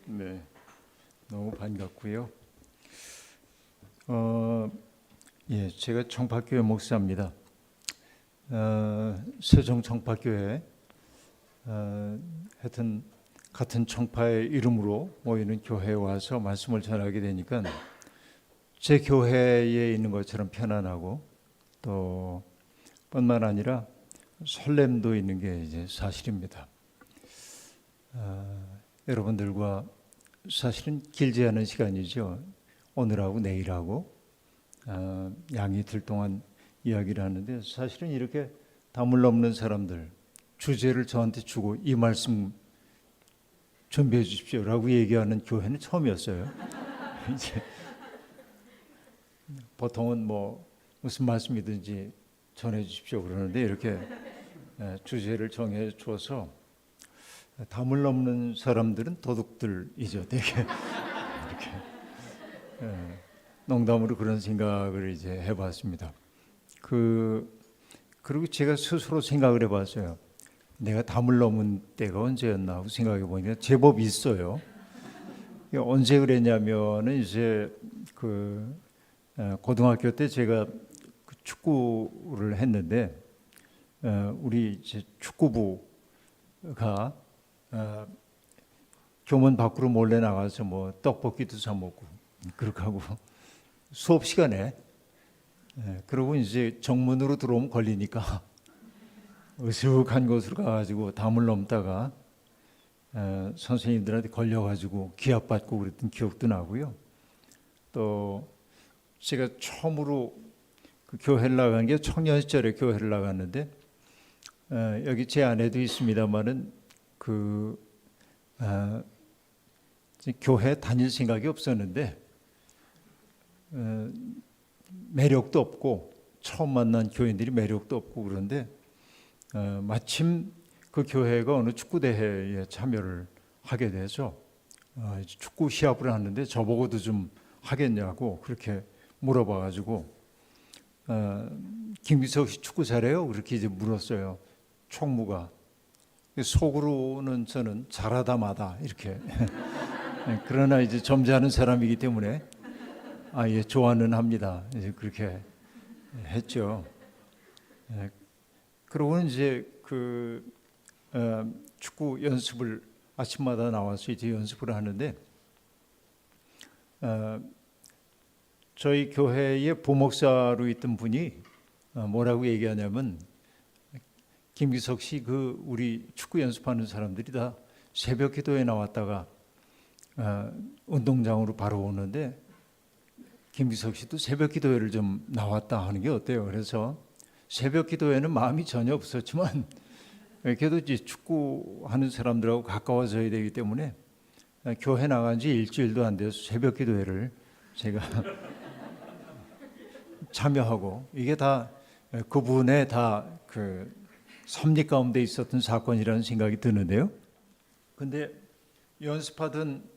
네, 너무 반갑고요. 예, 제가 청파교회 목사입니다. 세종 청파교회 하여튼 같은 청파의 이름으로 모이는 교회에 와서 말씀을 전하게 되니까 제 교회에 있는 것처럼 편안하고 또 뿐만 아니라 설렘도 있는 게 이제 사실입니다. 여러분들과 사실은 길지 않은 시간이죠. 오늘하고 내일하고 양이 들 동안 이야기를 하는데 사실은 이렇게 담을 넘는 사람들 주제를 저한테 주고 이 말씀 준비해 주십시오라고 얘기하는 교회는 처음이었어요. 이제 보통은 뭐 무슨 말씀이든지 전해 주십시오 그러는데 이렇게 주제를 정해 주어서 담을 넘는 사람들은 도둑들이죠. 되게 이렇게 농담으로 그런 생각을 이제 해봤습니다. 그리고 제가 스스로 생각을 해봤어요. 내가 담을 넘은 때가 언제였나 하고 생각해 보니까 제법 있어요. 언제 그랬냐면은 이제 고등학교 때 제가 축구를 했는데 우리 이제 축구부가 교문 밖으로 몰래 나가서 뭐 떡볶이도 사 먹고 그렇게 하고 수업 시간에 그러고 이제 정문으로 들어오면 걸리니까 으슥한 곳으로 가가지고 담을 넘다가 선생님들한테 걸려가지고 기합받고 그랬던 기억도 나고요. 또 제가 처음으로 그 교회를 나간 게 청년 시절에 교회를 나갔는데 여기 제 아내도 있습니다만은 교회 다닐 생각이 없었는데 매력도 없고 처음 만난 교인들이 매력도 없고 그런데 마침 그 교회가 어느 축구 대회에 참여를 하게 돼서 축구 시합을 하는데 저보고도 좀 하겠냐고 그렇게 물어봐가지고 김기석 씨 축구 잘해요? 그렇게 이제 물었어요. 총무가. 속으로는 저는 잘하다 마다 이렇게 그러나 이제 점잖은 사람이기 때문에 예 좋아는 합니다. 이제 그렇게 했죠. 그러고는 이제 축구 연습을 아침마다 나와서 이제 연습을 하는데 저희 교회의 부목사로 있던 분이 뭐라고 얘기하냐면 김기석 씨 우리 축구 연습하는 사람들이 다 새벽 기도에 나왔다가 운동장으로 바로 오는데 김기석 씨도 새벽 기도회를 좀 나왔다 하는 게 어때요? 그래서 새벽 기도회는 마음이 전혀 없었지만 그래도 이제 축구하는 사람들하고 가까워져야 되기 때문에 교회 나간 지 일주일도 안 돼서 새벽 기도회를 제가 참여하고 이게 다 그분의 다 섭리 가운데 있었던 사건이라는 생각이 드는데요. 근데 연습하던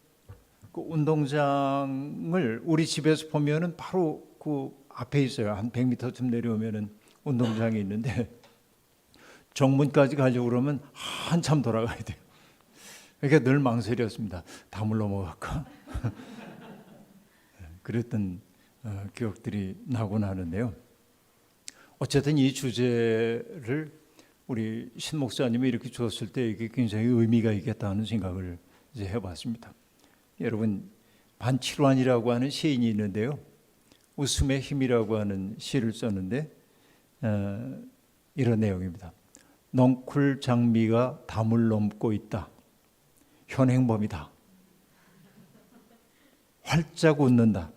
그 운동장을 우리 집에서 보면은 바로 그 앞에 있어요. 한 100m쯤 내려오면은 운동장이 있는데 정문까지 가려고 그러면 한참 돌아가야 돼요. 그러니까 늘 망설였습니다. 담을 넘어갈까? 그랬던 기억들이 나곤 하는데요. 어쨌든 이 주제를 우리 신 목사님이 이렇게 주었을 때 이게 굉장히 의미가 있겠다는 생각을 이제 해봤습니다. 여러분 반칠환이라고 하는 시인이 있는데요. 웃음의 힘이라고 하는 시를 썼는데 이런 내용입니다. 넝쿨 장미가 담을 넘고 있다. 현행범이다. 활짝 웃는다.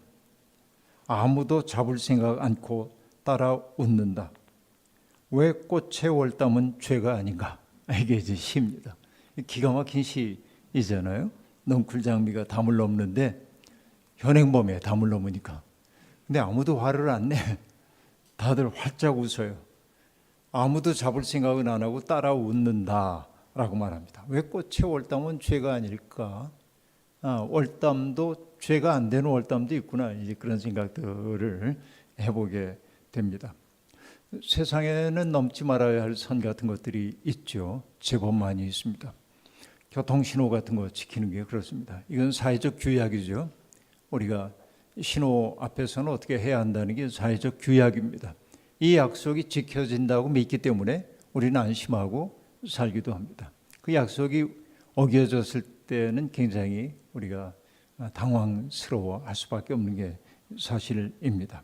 아무도 잡을 생각 않고 따라 웃는다. 왜 꽃의 월담은 죄가 아닌가? 이게 이제 시입니다. 기가 막힌 시이잖아요. 넝쿨 장미가 담을 넘는데 현행범에 담을 넘으니까. 근데 아무도 화를 안 내. 다들 활짝 웃어요. 아무도 잡을 생각은 안 하고 따라 웃는다라고 말합니다. 왜 꽃의 월담은 죄가 아닐까? 월담도 죄가 안 되는 월담도 있구나. 이제 그런 생각들을 해보게 됩니다. 세상에는 넘지 말아야 할 선 같은 것들이 있죠. 제법 많이 있습니다. 교통신호 같은 거 지키는 게 그렇습니다. 이건 사회적 규약이죠. 우리가 신호 앞에서는 어떻게 해야 한다는 게 사회적 규약입니다. 이 약속이 지켜진다고 믿기 때문에 우리는 안심하고 살기도 합니다. 그 약속이 어겨졌을 때는 굉장히 우리가 당황스러워할 수밖에 없는 게 사실입니다.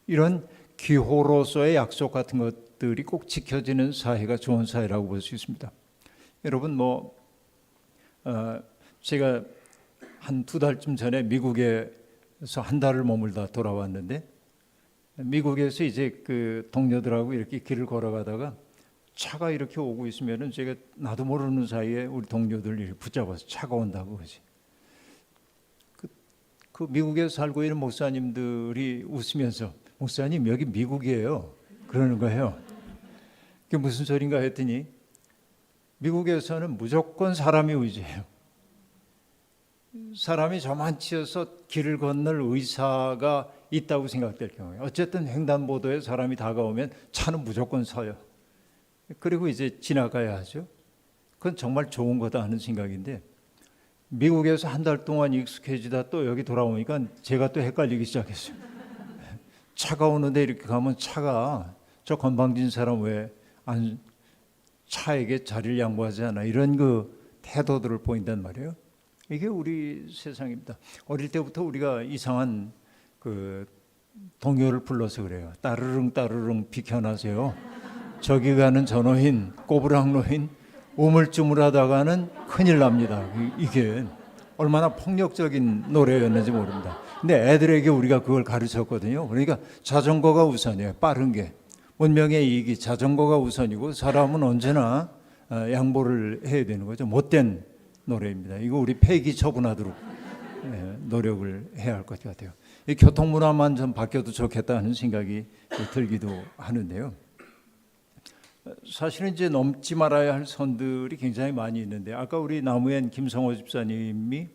이런 기호로서의 약속 같은 것들이 꼭 지켜지는 사회가 좋은 사회라고 볼 수 있습니다. 여러분 제가 한 2달쯤 전에 미국에서 한 달을 머물다 돌아왔는데 미국에서 이제 그 동료들하고 이렇게 길을 걸어가다가 차가 이렇게 오고 있으면은 제가 나도 모르는 사이에 우리 동료들 이렇게 붙잡아서 차가 온다고 그러지. 그 미국에 살고 있는 목사님들이 웃으면서 목사님 여기 미국이에요 그러는 거예요. 그게 무슨 소린가 했더니 미국에서는 무조건 사람이 의지해요. 사람이 저만치어서 길을 건널 의사가 있다고 생각될 경우에 어쨌든 횡단보도에 사람이 다가오면 차는 무조건 서요. 그리고 이제 지나가야 하죠. 그건 정말 좋은 거다 하는 생각인데 미국에서 한 달 동안 익숙해지다 또 여기 돌아오니까 제가 또 헷갈리기 시작했어요. 차가 오는데 이렇게 가면 차가 저 건방진 사람 왜 안 차에게 자리를 양보하지 않아 이런 그 태도들을 보인단 말이에요. 이게 우리 세상입니다. 어릴 때부터 우리가 이상한 그 동요를 불러서 그래요. 따르릉 따르릉 비켜나세요. 저기 가는 전호인 꼬부랑노인 우물쭈물하다가는 큰일 납니다. 이게 얼마나 폭력적인 노래였는지 모릅니다. 근데 애들에게 우리가 그걸 가르쳤거든요. 그러니까 자전거가 우선이에요. 빠른 게. 문명의 이익이 자전거가 우선이고 사람은 언제나 양보를 해야 되는 거죠. 못된 노래입니다. 이거 우리 폐기 처분하도록 노력을 해야 할 것 같아요. 이 교통 문화만 좀 바뀌어도 좋겠다 하는 생각이 들기도 하는데요. 사실은 이제 넘지 말아야 할 선들이 굉장히 많이 있는데 아까 우리 나무엔 김성호 집사님이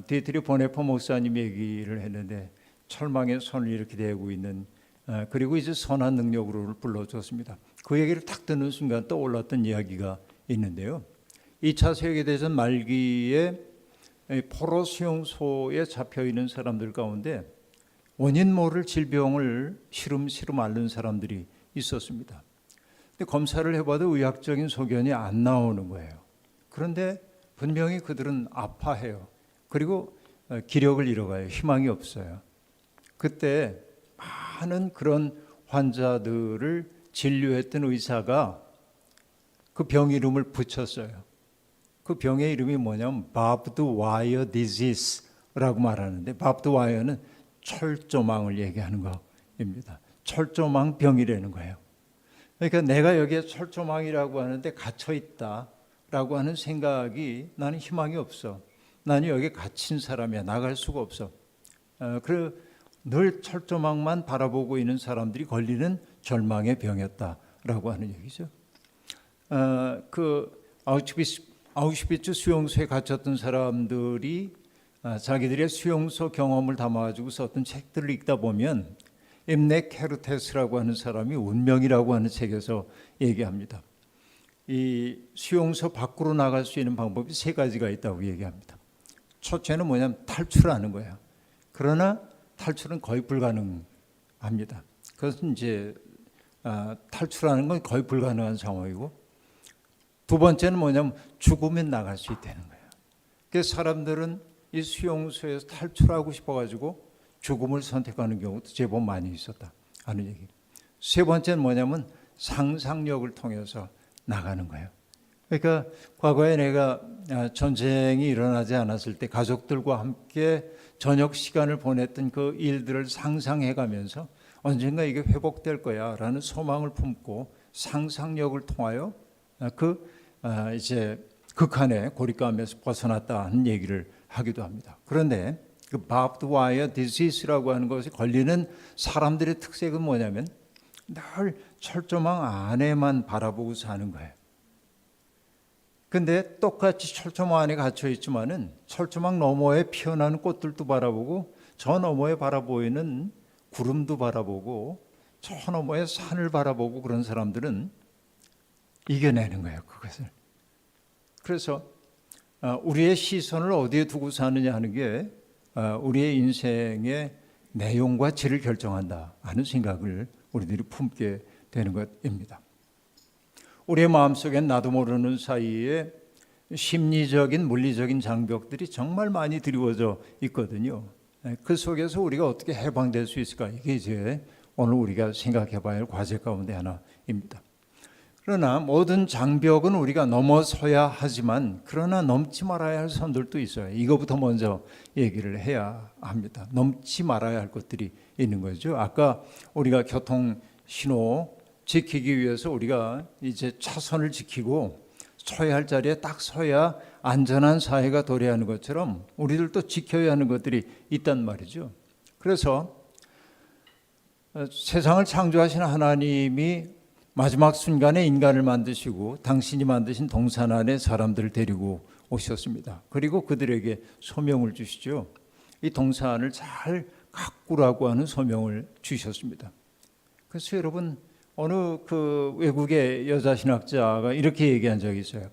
디에트리 보네퍼 목사님 얘기를 했는데 철망에 손을 이렇게 대고 있는 그리고 이제 선한 능력으로를 불러줬습니다. 그 얘기를 딱 듣는 순간 떠올랐던 이야기가 있는데요. 2차 세계대전 말기에 포로 수용소에 잡혀있는 사람들 가운데 원인 모를 질병을 시름시름 앓는 사람들이 있었습니다. 근데 검사를 해봐도 의학적인 소견이 안 나오는 거예요. 그런데 분명히 그들은 아파해요. 그리고 기력을 잃어가요. 희망이 없어요. 그때 많은 그런 환자들을 진료했던 의사가 그 병 이름을 붙였어요. 그 병의 이름이 뭐냐면 barbed wire disease라고 말하는데 barbed wire는 철조망을 얘기하는 겁니다. 철조망 병이라는 거예요. 그러니까 내가 여기에 철조망이라고 하는데 갇혀 있다라고 하는 생각이 나는 희망이 없어. 나는 여기에 갇힌 사람이야. 나갈 수가 없어. 늘 철조망만 바라보고 있는 사람들이 걸리는 절망의 병이었다라고 하는 얘기죠. 그 아우슈비츠 수용소에 갇혔던 사람들이 자기들의 수용소 경험을 담아가지고 썼던 책들을 읽다 보면 엠네 케르테스라고 하는 사람이 운명이라고 하는 책에서 얘기합니다. 이 수용소 밖으로 나갈 수 있는 방법이 3가지가 있다고 얘기합니다. 첫째는 뭐냐면 탈출하는 거예요. 그러나 탈출은 거의 불가능합니다. 그것은 이제 탈출하는 건 거의 불가능한 상황이고, 두 번째는 뭐냐면 죽으면 나갈 수 있다는 거예요. 그래서 사람들은 이 수용소에서 탈출하고 싶어가지고 죽음을 선택하는 경우도 제법 많이 있었다 하는 얘기. 세 번째는 뭐냐면 상상력을 통해서 나가는 거예요. 그러니까 과거에 내가 전쟁이 일어나지 않았을 때 가족들과 함께 저녁 시간을 보냈던 그 일들을 상상해 가면서 언젠가 이게 회복될 거야 라는 소망을 품고 상상력을 통하여 이제 극한의 고립감에서 벗어났다는 얘기를 하기도 합니다. 그런데 그 barbed wire disease라고 하는 것이 걸리는 사람들의 특색은 뭐냐면 늘 철조망 안에만 바라보고 사는 거예요. 근데 똑같이 철조망 안에 갇혀 있지만은 철조망 너머에 피어나는 꽃들도 바라보고 저 너머에 바라보이는 구름도 바라보고 저 너머에 산을 바라보고 그런 사람들은 이겨내는 거예요, 그것을. 그래서 우리의 시선을 어디에 두고 사느냐 하는 게 우리의 인생의 내용과 질을 결정한다 하는 생각을 우리들이 품게 되는 것입니다. 우리의 마음속엔 나도 모르는 사이에 심리적인 물리적인 장벽들이 정말 많이 드리워져 있거든요. 그 속에서 우리가 어떻게 해방될 수 있을까? 이게 이제 오늘 우리가 생각해 봐야 할 과제 가운데 하나입니다. 그러나 모든 장벽은 우리가 넘어서야 하지만 그러나 넘지 말아야 할 선들도 있어요. 이거부터 먼저 얘기를 해야 합니다. 넘지 말아야 할 것들이 있는 거죠. 아까 우리가 교통 신호 지키기 위해서 우리가 이제 차선을 지키고 서야 할 자리에 딱 서야 안전한 사회가 도래하는 것처럼 우리들도 지켜야 하는 것들이 있단 말이죠. 그래서 세상을 창조하신 하나님이 마지막 순간에 인간을 만드시고 당신이 만드신 동산 안에 사람들을 데리고 오셨습니다. 그리고 그들에게 소명을 주시죠. 이 동산을 잘 가꾸라고 하는 소명을 주셨습니다. 그래서 여러분 어느 그 외국의 여자 신학자가 이렇게 얘기한 적이 있어요.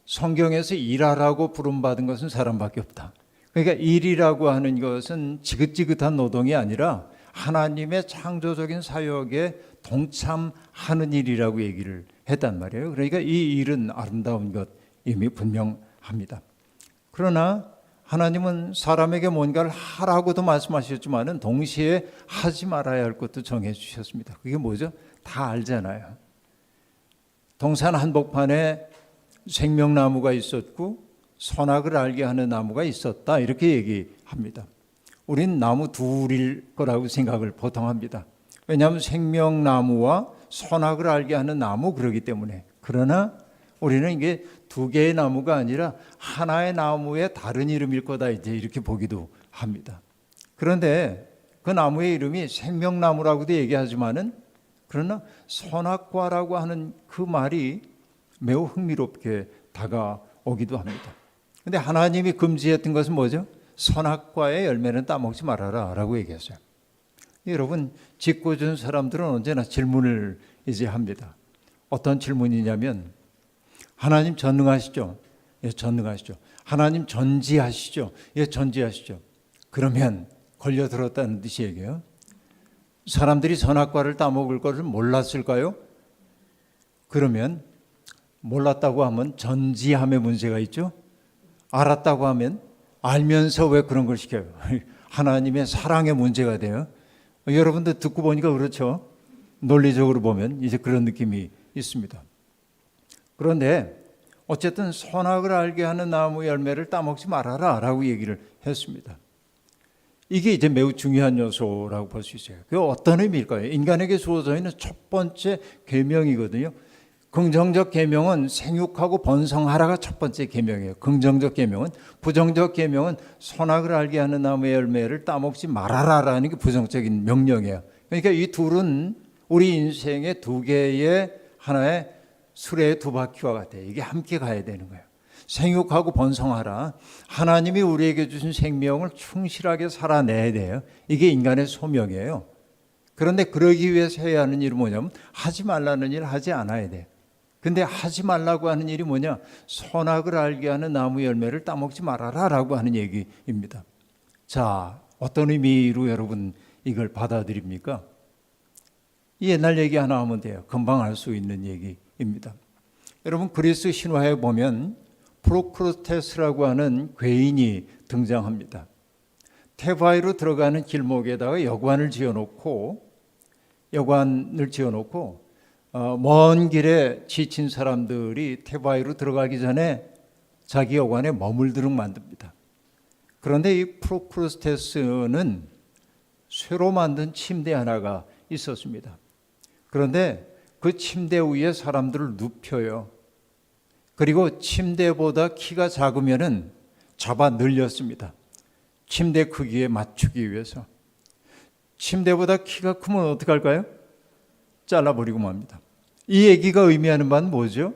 성경에서 일하라고 부름받은 것은 사람밖에 없다. 그러니까 일이라고 하는 것은 지긋지긋한 노동이 아니라 하나님의 창조적인 사역에 동참하는 일이라고 얘기를 했단 말이에요. 그러니까 이 일은 아름다운 것 이미 분명합니다. 그러나 하나님은 사람에게 뭔가를 하라고도 말씀하셨지만은 동시에 하지 말아야 할 것도 정해 주셨습니다. 그게 뭐죠? 다 알잖아요. 동산 한복판에 생명나무가 있었고 선악을 알게 하는 나무가 있었다 이렇게 얘기합니다. 우린 나무 둘일 거라고 생각을 보통 합니다. 왜냐하면 생명나무와 선악을 알게 하는 나무 그러기 때문에. 그러나 우리는 이게 두 개의 나무가 아니라 하나의 나무의 다른 이름일 거다 이제 이렇게 보기도 합니다. 그런데 그 나무의 이름이 생명나무라고도 얘기하지만은 그러나 선악과라고 하는 그 말이 매우 흥미롭게 다가오기도 합니다. 근데 하나님이 금지했던 것은 뭐죠? 선악과의 열매는 따먹지 말아라 라고 얘기했어요. 여러분 짓궂은 사람들은 언제나 질문을 이제 합니다. 어떤 질문이냐면 하나님 전능하시죠? 예, 전능하시죠. 하나님 전지하시죠? 예, 전지하시죠. 그러면 걸려들었다는 듯이 얘기해요. 사람들이 선악과를 따먹을 것을 몰랐을까요? 그러면 몰랐다고 하면 전지함에 문제가 있죠. 알았다고 하면 알면서 왜 그런 걸 시켜요? 하나님의 사랑에 문제가 돼요. 여러분들 듣고 보니까 그렇죠. 논리적으로 보면 이제 그런 느낌이 있습니다. 그런데 어쨌든 선악을 알게 하는 나무 열매를 따먹지 말아라 라고 얘기를 했습니다. 이게 이제 매우 중요한 요소라고 볼 수 있어요. 그게 어떤 의미일까요? 인간에게 주어져 있는 첫 번째 계명이거든요. 긍정적 계명은 생육하고 번성하라가 첫 번째 계명이에요. 긍정적 계명은. 부정적 계명은 선악을 알게 하는 나무의 열매를 따먹지 말아라라는 게 부정적인 명령이에요. 그러니까 이 둘은 우리 인생의 두 개의 하나의 수레의 두 바퀴와 같아요. 이게 함께 가야 되는 거예요. 생육하고 번성하라. 하나님이 우리에게 주신 생명을 충실하게 살아내야 돼요. 이게 인간의 소명이에요. 그런데 그러기 위해서 해야 하는 일은 뭐냐면 하지 말라는 일을 하지 않아야 돼요. 근데 하지 말라고 하는 일이 뭐냐? 선악을 알게 하는 나무 열매를 따먹지 말아라 라고 하는 얘기입니다. 자, 어떤 의미로 여러분 이걸 받아들입니까? 이 옛날 얘기 하나 하면 돼요. 금방 알 수 있는 얘기입니다. 여러분 그리스 신화에 보면 프로크루테스라고 하는 괴인이 등장합니다. 테바이로 들어가는 길목에다가 여관을 지어놓고 먼 길에 지친 사람들이 테바이로 들어가기 전에 자기 여관에 머물도록 만듭니다. 그런데 이 프로크루테스는 쇠로 만든 침대 하나가 있었습니다. 그런데 그 침대 위에 사람들을 눕혀요. 그리고 침대보다 키가 작으면은 잡아 늘렸습니다. 침대 크기에 맞추기 위해서. 침대보다 키가 크면 어떡할까요? 잘라버리고 맙니다. 이 얘기가 의미하는 바는 뭐죠?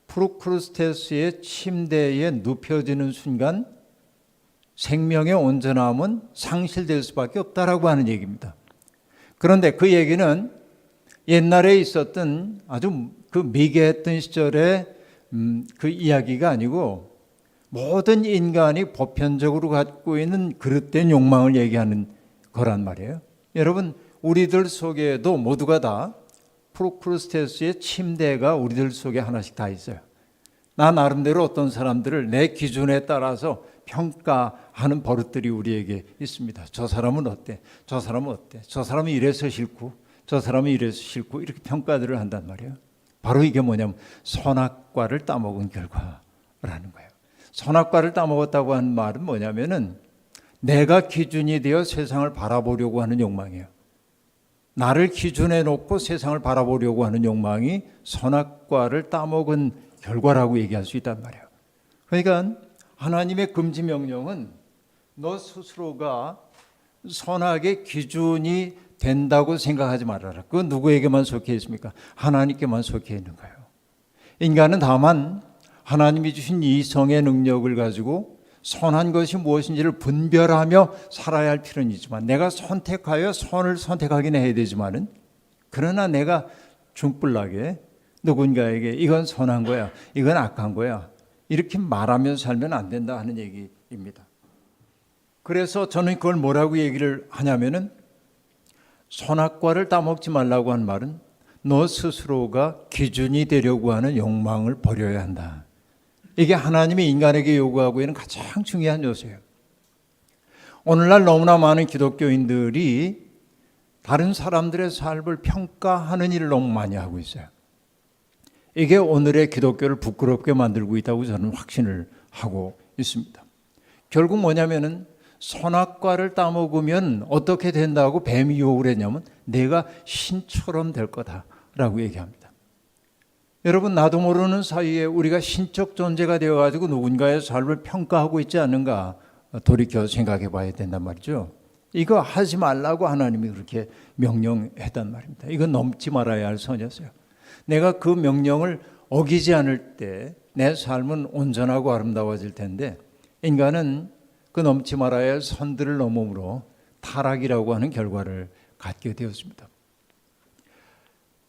프로크루테스의 침대에 눕혀지는 순간 생명의 온전함은 상실될 수밖에 없다라고 하는 얘기입니다. 그런데 그 얘기는 옛날에 있었던 아주 그 미개했던 시절에 그 이야기가 아니고 모든 인간이 보편적으로 갖고 있는 그릇된 욕망을 얘기하는 거란 말이에요. 여러분, 우리들 속에도 모두가 다 프로크루스테스의 침대가 우리들 속에 하나씩 다 있어요. 나 나름대로 어떤 사람들을 내 기준에 따라서 평가하는 버릇들이 우리에게 있습니다. 저 사람은 어때? 저 사람은 어때? 저 사람은 이래서 싫고 저 사람은 이래서 싫고 이렇게 평가들을 한단 말이에요. 바로 이게 뭐냐면 선악과를 따먹은 결과라는 거예요. 선악과를 따먹었다고 하는 말은 뭐냐면은 내가 기준이 되어 세상을 바라보려고 하는 욕망이에요. 나를 기준에 놓고 세상을 바라보려고 하는 욕망이 선악과를 따먹은 결과라고 얘기할 수 있단 말이에요. 그러니까 하나님의 금지 명령은 너 스스로가 선악의 기준이 된다고 생각하지 말아라. 그건 누구에게만 속해 있습니까? 하나님께만 속해 있는 거예요. 인간은 다만 하나님이 주신 이성의 능력을 가지고 선한 것이 무엇인지를 분별하며 살아야 할 필요는 있지만 내가 선택하여 선을 선택하긴 해야 되지만은 그러나 내가 중불나게 누군가에게 이건 선한 거야, 이건 악한 거야 이렇게 말하면서 살면 안 된다 하는 얘기입니다. 그래서 저는 그걸 뭐라고 얘기를 하냐면은 선악과를 따먹지 말라고 한 말은 너 스스로가 기준이 되려고 하는 욕망을 버려야 한다. 이게 하나님이 인간에게 요구하고 있는 가장 중요한 요소예요. 오늘날 너무나 많은 기독교인들이 다른 사람들의 삶을 평가하는 일을 너무 많이 하고 있어요. 이게 오늘의 기독교를 부끄럽게 만들고 있다고 저는 확신을 하고 있습니다. 결국 뭐냐면은 선악과를 따먹으면 어떻게 된다고 뱀이 유혹을 했냐면 내가 신처럼 될 거다라고 얘기합니다. 여러분, 나도 모르는 사이에 우리가 신적 존재가 되어가지고 누군가의 삶을 평가하고 있지 않는가 돌이켜 생각해 봐야 된단 말이죠. 이거 하지 말라고 하나님이 그렇게 명령했단 말입니다. 이건 넘지 말아야 할 선이었어요. 내가 그 명령을 어기지 않을 때 내 삶은 온전하고 아름다워질 텐데 인간은 그 넘지 말아야 할 선들을 넘음으로 타락이라고 하는 결과를 갖게 되었습니다.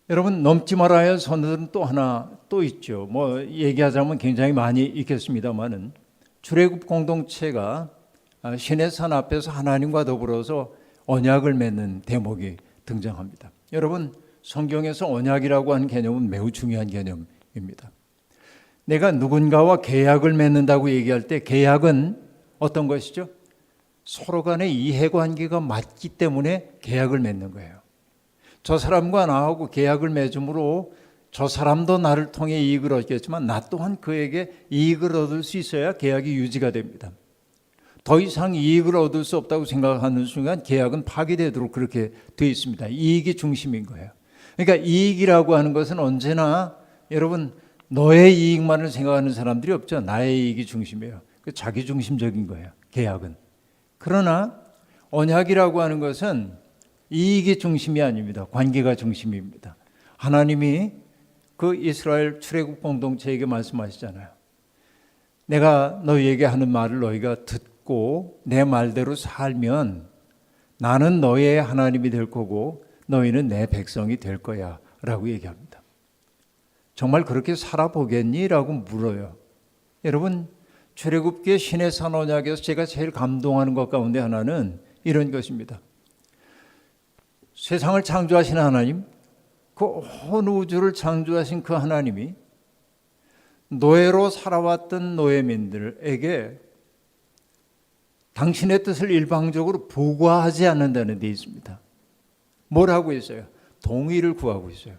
여러분, 넘지 말아야 할 선들은 또 하나 또 있죠. 뭐 얘기하자면 굉장히 많이 있겠습니다만은 출애굽 공동체가 시내산 앞에서 하나님과 더불어서 언약을 맺는 대목이 등장합니다. 여러분, 성경에서 언약이라고 하는 개념은 매우 중요한 개념입니다. 내가 누군가와 계약을 맺는다고 얘기할 때 계약은 어떤 것이죠? 서로 간의 이해관계가 맞기 때문에 계약을 맺는 거예요. 저 사람과 나하고 계약을 맺음으로 저 사람도 나를 통해 이익을 얻겠지만 나 또한 그에게 이익을 얻을 수 있어야 계약이 유지가 됩니다. 더 이상 이익을 얻을 수 없다고 생각하는 순간 계약은 파기되도록 그렇게 되어 있습니다. 이익이 중심인 거예요. 그러니까 이익이라고 하는 것은 언제나 여러분 너의 이익만을 생각하는 사람들이 없죠. 나의 이익이 중심이에요. 자기 중심적인 거예요. 계약은. 그러나 언약이라고 하는 것은 이익이 중심이 아닙니다. 관계가 중심입니다. 하나님이 그 이스라엘 출애굽 공동체에게 말씀하시잖아요. 내가 너희에게 하는 말을 너희가 듣고 내 말대로 살면 나는 너희의 하나님이 될 거고 너희는 내 백성이 될 거야 라고 얘기합니다. 정말 그렇게 살아보겠니? 라고 물어요. 여러분, 출애굽기의 시내산 언약에서 제가 제일 감동하는 것 가운데 하나는 이런 것입니다. 세상을 창조하신 하나님, 그 온 우주를 창조하신 그 하나님이 노예로 살아왔던 노예민들에게 당신의 뜻을 일방적으로 부과하지 않는다는 데 있습니다. 뭘 하고 있어요? 동의를 구하고 있어요.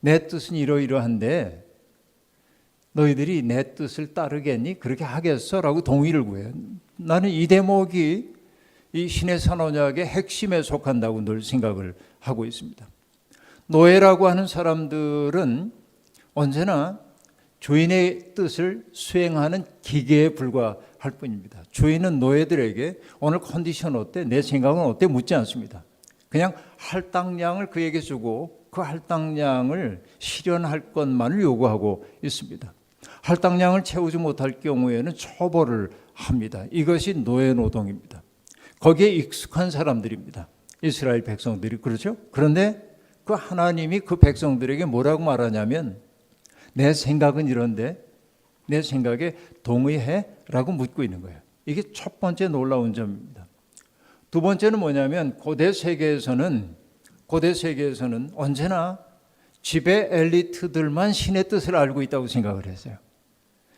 내 뜻은 이러이러한데 너희들이 내 뜻을 따르겠니? 그렇게 하겠어? 라고 동의를 구해요. 나는 이 대목이 이 시내산 언약의 핵심에 속한다고 늘 생각을 하고 있습니다. 노예라고 하는 사람들은 언제나 주인의 뜻을 수행하는 기계에 불과할 뿐입니다. 주인은 노예들에게 오늘 컨디션 어때? 내 생각은 어때? 묻지 않습니다. 그냥 할당량을 그에게 주고 그 할당량을 실현할 것만을 요구하고 있습니다. 할당량을 채우지 못할 경우에는 처벌을 합니다. 이것이 노예 노동입니다. 거기에 익숙한 사람들입니다. 이스라엘 백성들이. 그렇죠? 그런데 그 하나님이 그 백성들에게 뭐라고 말하냐면 내 생각은 이런데 내 생각에 동의해? 라고 묻고 있는 거예요. 이게 첫 번째 놀라운 점입니다. 두 번째는 뭐냐면 고대 세계에서는 언제나 지배 엘리트들만 신의 뜻을 알고 있다고 생각을 했어요.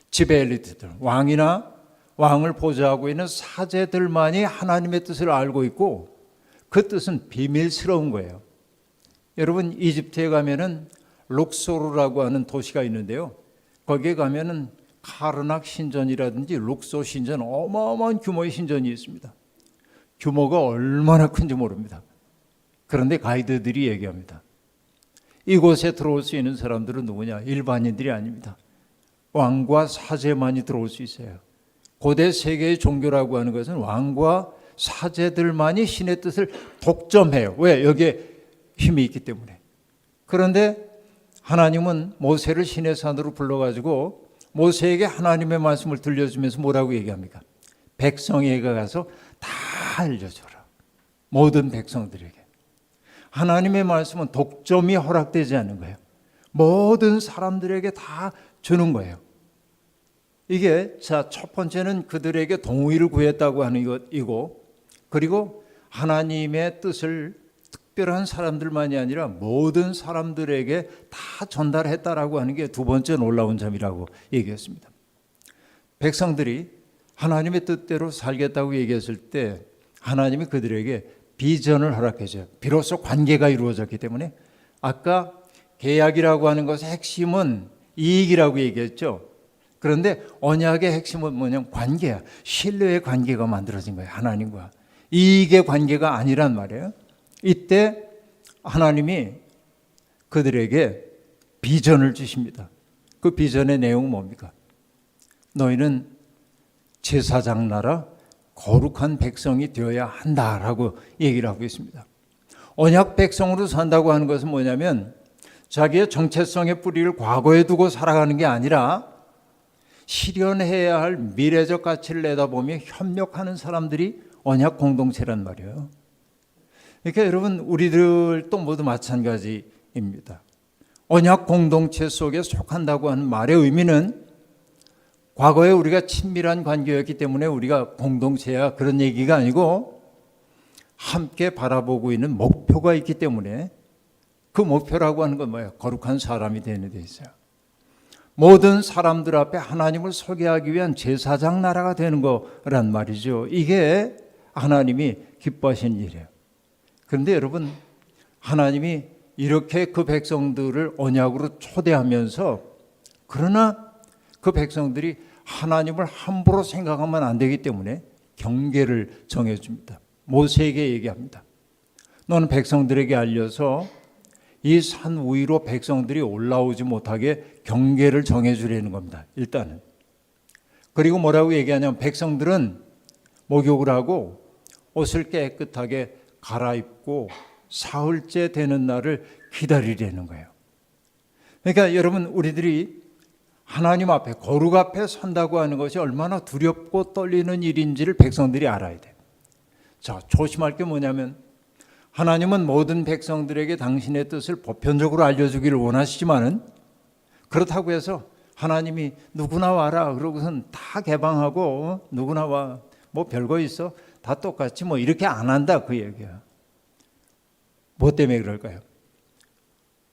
지배 엘리트들, 왕을 보좌하고 있는 사제들만이 하나님의 뜻을 알고 있고 그 뜻은 비밀스러운 거예요. 여러분, 이집트에 가면은 룩소르라고 하는 도시가 있는데요. 거기에 가면은 카르낙 신전이라든지 룩소 신전, 어마어마한 규모의 신전이 있습니다. 규모가 얼마나 큰지 모릅니다. 그런데 가이드들이 얘기합니다. 이곳에 들어올 수 있는 사람들은 누구냐? 일반인들이 아닙니다. 왕과 사제만이 들어올 수 있어요. 고대 세계의 종교라고 하는 것은 왕과 사제들만이 신의 뜻을 독점해요. 왜? 여기에 힘이 있기 때문에. 그런데 하나님은 모세를 신의 산으로 불러가지고 모세에게 하나님의 말씀을 들려주면서 뭐라고 얘기합니까? 백성에게 가서 다 알려줘라. 모든 백성들에게. 하나님의 말씀은 독점이 허락되지 않는 거예요. 모든 사람들에게 다 주는 거예요. 이게 첫 번째는 그들에게 동의를 구했다고 하는 것이고, 그리고 하나님의 뜻을 특별한 사람들만이 아니라 모든 사람들에게 다 전달했다라고 하는 게 두 번째 놀라운 점이라고 얘기했습니다. 백성들이 하나님의 뜻대로 살겠다고 얘기했을 때 하나님이 그들에게 비전을 허락해 줘요. 비로소 관계가 이루어졌기 때문에. 아까 계약이라고 하는 것의 핵심은 이익이라고 얘기했죠. 그런데 언약의 핵심은 뭐냐면 관계야. 신뢰의 관계가 만들어진 거예요. 하나님과. 이익의 관계가 아니란 말이에요. 이때 하나님이 그들에게 비전을 주십니다. 그 비전의 내용은 뭡니까? 너희는 제사장 나라 거룩한 백성이 되어야 한다라고 얘기를 하고 있습니다. 언약 백성으로 산다고 하는 것은 뭐냐면 자기의 정체성의 뿌리를 과거에 두고 살아가는 게 아니라 실현해야 할 미래적 가치를 내다보며 협력하는 사람들이 언약 공동체란 말이에요. 그러니까 여러분, 우리들도 모두 마찬가지입니다. 언약 공동체 속에 속한다고 하는 말의 의미는 과거에 우리가 친밀한 관계였기 때문에 우리가 공동체야, 그런 얘기가 아니고 함께 바라보고 있는 목표가 있기 때문에 그 목표라고 하는 건 뭐예요? 거룩한 사람이 되는 데 있어요. 모든 사람들 앞에 하나님을 소개하기 위한 제사장 나라가 되는 거란 말이죠. 이게 하나님이 기뻐하시는 일이에요. 그런데 여러분, 하나님이 이렇게 그 백성들을 언약으로 초대하면서, 그러나 그 백성들이 하나님을 함부로 생각하면 안 되기 때문에 경계를 정해줍니다. 모세에게 얘기합니다. 너는 백성들에게 알려서 이 산 위로 백성들이 올라오지 못하게 경계를 정해주려는 겁니다. 일단은. 그리고 뭐라고 얘기하냐면 백성들은 목욕을 하고 옷을 깨끗하게 갈아입고 사흘째 되는 날을 기다리려는 거예요. 그러니까 여러분, 우리들이 하나님 앞에, 거룩 앞에 선다고 하는 것이 얼마나 두렵고 떨리는 일인지를 백성들이 알아야 돼요. 자, 조심할 게 뭐냐면 하나님은 모든 백성들에게 당신의 뜻을 보편적으로 알려주기를 원하시지만은, 그렇다고 해서 하나님이 누구나 와라 그러고선 다 개방하고 누구나 와, 뭐 별거 있어? 다 똑같이 뭐 이렇게 안 한다, 그 얘기야. 뭐 때문에 그럴까요?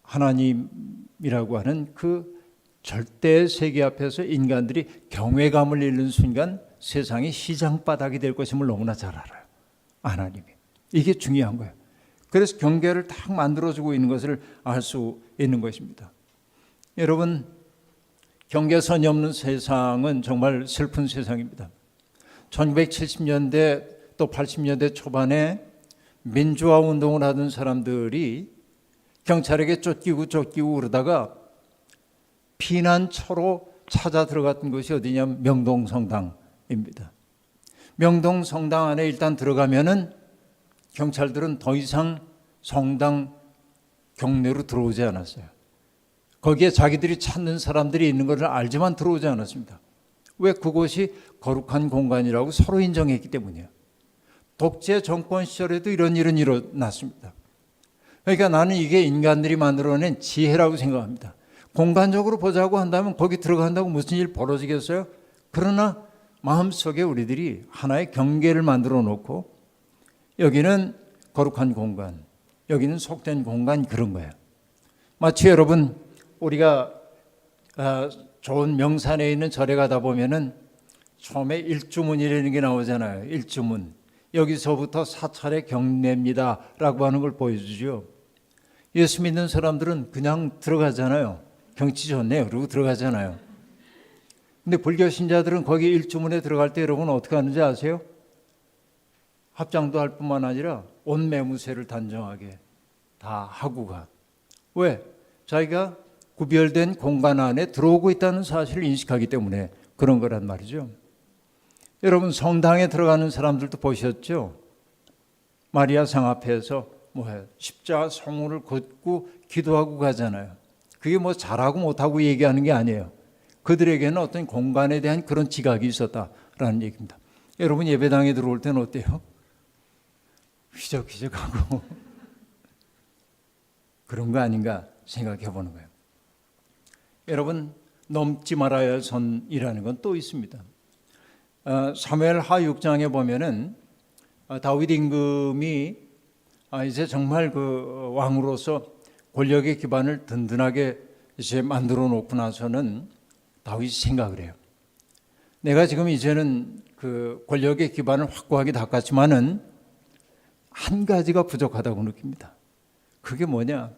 하나님이라고 하는 그 절대 세계 앞에서 인간들이 경외감을 잃는 순간 세상이 시장바닥이 될 것임을 너무나 잘 알아요. 하나님이. 이게 중요한 거예요. 그래서 경계를 딱 만들어주고 있는 것을 알 수 있는 것입니다. 여러분, 경계선이 없는 세상은 정말 슬픈 세상입니다. 1970년대 또 80년대 초반에 민주화 운동을 하던 사람들이 경찰에게 쫓기고 그러다가 피난처로 찾아 들어갔던 곳이 어디냐면 명동성당입니다. 명동성당 안에 일단 들어가면은 경찰들은 더 이상 성당 경내로 들어오지 않았어요. 거기에 자기들이 찾는 사람들이 있는 것을 알지만 들어오지 않았습니다. 왜? 그곳이 거룩한 공간이라고 서로 인정했기 때문이에요. 독재 정권 시절에도 이런 일은 일어났습니다. 그러니까 나는 이게 인간들이 만들어낸 지혜라고 생각합니다. 공간적으로 보자고 한다면 거기 들어간다고 무슨 일 벌어지겠어요? 그러나 마음속에 우리들이 하나의 경계를 만들어 놓고 여기는 거룩한 공간, 여기는 속된 공간, 그런 거예요. 마치 여러분 우리가 좋은 명산에 있는 절에 가다 보면은 처음에 일주문이라는 게 나오잖아요. 일주문. 여기서부터 사찰의 경례입니다 라고 하는 걸 보여주죠. 예수 믿는 사람들은 그냥 들어가잖아요. 경치 좋네요. 그러고 들어가잖아요. 근데 불교 신자들은 거기 일주문에 들어갈 때 여러분 어떻게 하는지 아세요? 합장도 할 뿐만 아니라 온 매무새를 단정하게 다 하고 가. 왜? 자기가 구별된 공간 안에 들어오고 있다는 사실을 인식하기 때문에 그런 거란 말이죠. 여러분 성당에 들어가는 사람들도 보셨죠? 마리아상 앞에서 십자가 성문을 걷고 기도하고 가잖아요. 그게 잘하고 못하고 얘기하는 게 아니에요. 그들에게는 어떤 공간에 대한 그런 지각이 있었다라는 얘기입니다. 여러분 예배당에 들어올 때는 어때요? 휘적휘적하고 그런 거 아닌가 생각해 보는 거예요. 여러분 넘지 말아야 할 선이라는 건 또 있습니다. 사무엘하 6장에 보면은 다윗 임금이 이제 정말 그 왕으로서 권력의 기반을 든든하게 이제 만들어 놓고 나서는 다윗이 생각을 해요. 내가 지금 이제는 그 권력의 기반을 확고하게 닦았지만은 한 가지가 부족하다고 느낍니다. 그게 뭐냐?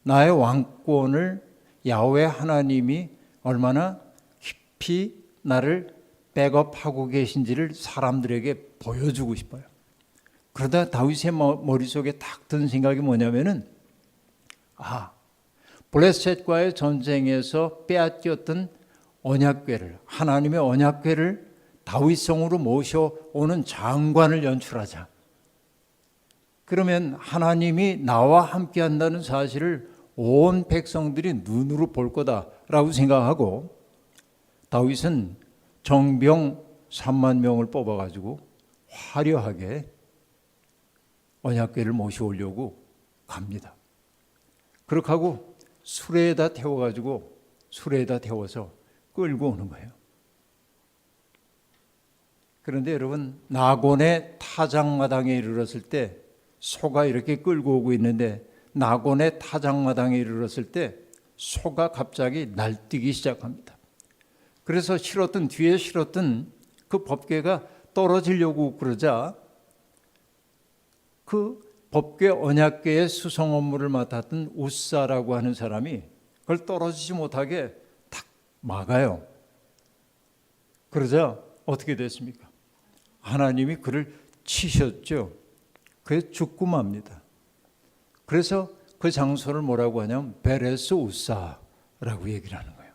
나의 왕권을 야훼 하나님이 얼마나 깊이 나를 백업하고 계신지를 사람들에게 보여주고 싶어요. 그러다 다윗의 머릿속에 딱 든 생각이 뭐냐면은 블레셋과의 전쟁에서 빼앗겼던 언약궤를, 하나님의 언약궤를 다윗성으로 모셔오는 장관을 연출하자. 그러면 하나님이 나와 함께 한다는 사실을 온 백성들이 눈으로 볼 거다라고 생각하고 다윗은 정병 3만 명을 뽑아가지고 화려하게 언약궤를 모셔오려고 갑니다. 그렇게 하고 수레에다 태워서 끌고 오는 거예요. 그런데 여러분 나곤의 타작마당에 이르렀을 때 소가 이렇게 끌고 오고 있는데 나곤의 타작마당에 이르렀을 때 소가 갑자기 날뛰기 시작합니다. 그래서 뒤에 실었던 그 법궤가 떨어지려고 그러자 그 법궤 언약궤의 수송 업무를 맡았던 우사라고 하는 사람이 그걸 떨어지지 못하게 탁 막아요. 그러자 어떻게 됐습니까? 하나님이 그를 치셨죠. 그게 죽고 맙니다. 그래서 그 장소를 뭐라고 하냐면 베레스 우사라고 얘기를 하는 거예요.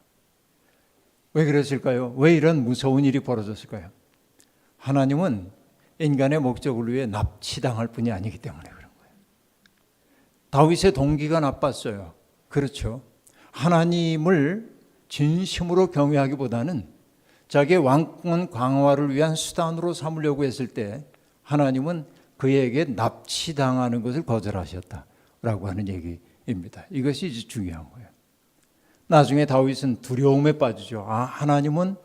왜 그랬을까요? 왜 이런 무서운 일이 벌어졌을까요? 하나님은 인간의 목적을 위해 납치당할 뿐이 아니기 때문에 그런 거예요. 다윗의 동기가 나빴어요. 그렇죠. 하나님을 진심으로 경외하기보다는 자기의 왕권 강화를 위한 수단으로 삼으려고 했을 때 하나님은 그에게 납치당하는 것을 거절하셨다라고 하는 얘기입니다. 이것이 이제 중요한 거예요. 나중에 다윗은 두려움에 빠지죠. 하나님은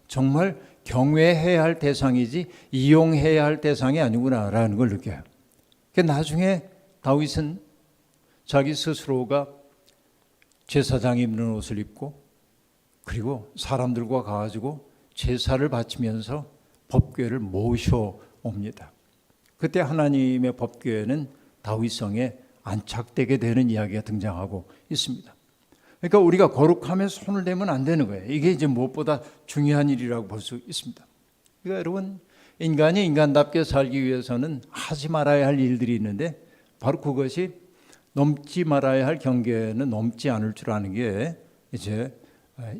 정말 경외해야 할 대상이지 이용해야 할 대상이 아니구나라는 걸 느껴요. 그러니까 나중에 다윗은 자기 스스로가 제사장이 입는 옷을 입고 그리고 사람들과 가가지고 제사를 바치면서 법궤를 모셔옵니다. 그때 하나님의 법궤는 다윗성에 안착되게 되는 이야기가 등장하고 있습니다. 그러니까 우리가 거룩함에 손을 대면 안 되는 거예요. 이게 이제 무엇보다 중요한 일이라고 볼 수 있습니다. 그러니까 여러분 인간이 인간답게 살기 위해서는 하지 말아야 할 일들이 있는데 바로 그것이 넘지 말아야 할 경계는 넘지 않을 줄 아는 게 이제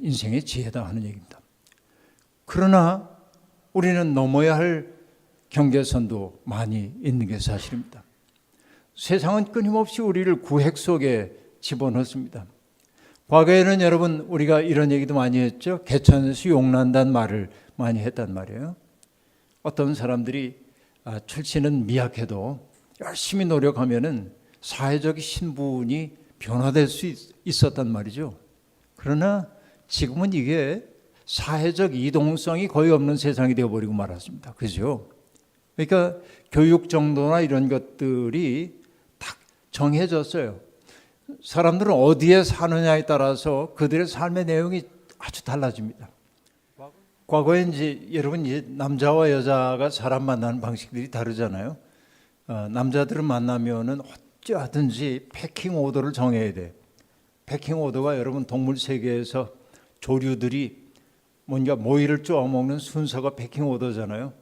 인생의 지혜다 하는 얘기입니다. 그러나 우리는 넘어야 할 경계선도 많이 있는 게 사실입니다. 세상은 끊임없이 우리를 구획 속에 집어넣습니다. 과거에는 여러분 우리가 이런 얘기도 많이 했죠. 개천에서 용난다는 말을 많이 했단 말이에요. 어떤 사람들이 출신은 미약해도 열심히 노력하면은 사회적 신분이 변화될 수 있었단 말이죠. 그러나 지금은 이게 사회적 이동성이 거의 없는 세상이 되어버리고 말았습니다. 그죠? 그러니까 교육 정도나 이런 것들이 딱 정해졌어요. 사람들은 어디에 사느냐에 따라서 그들의 삶의 내용이 아주 달라집니다. 과거에 이제 여러분 이제 남자와 여자가 사람 만나는 방식들이 다르잖아요. 남자들은 만나면은 어찌하든지 패킹 오더를 정해야 돼. 패킹 오더가 여러분 동물 세계에서 조류들이 뭔가 모이를 쪼아 먹는 순서가 패킹 오더잖아요.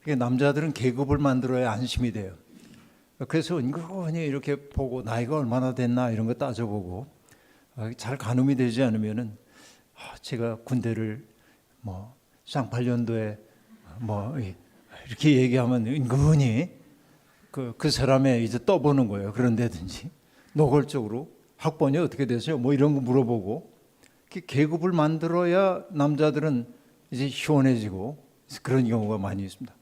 그러니까 남자들은 계급을 만들어야 안심이 돼요. 그래서 은근히 이렇게 보고 나이가 얼마나 됐나 이런 거 따져보고 잘 가늠이 되지 않으면은 제가 군대를 뭐 쌍팔년도에 뭐 이렇게 얘기하면 은근히 그 사람의 이제 떠보는 거예요. 그런데든지 노골적으로 학번이 어떻게 되세요? 뭐 이런 거 물어보고 계급을 만들어야 남자들은 이제 시원해지고 그런 경우가 많이 있습니다.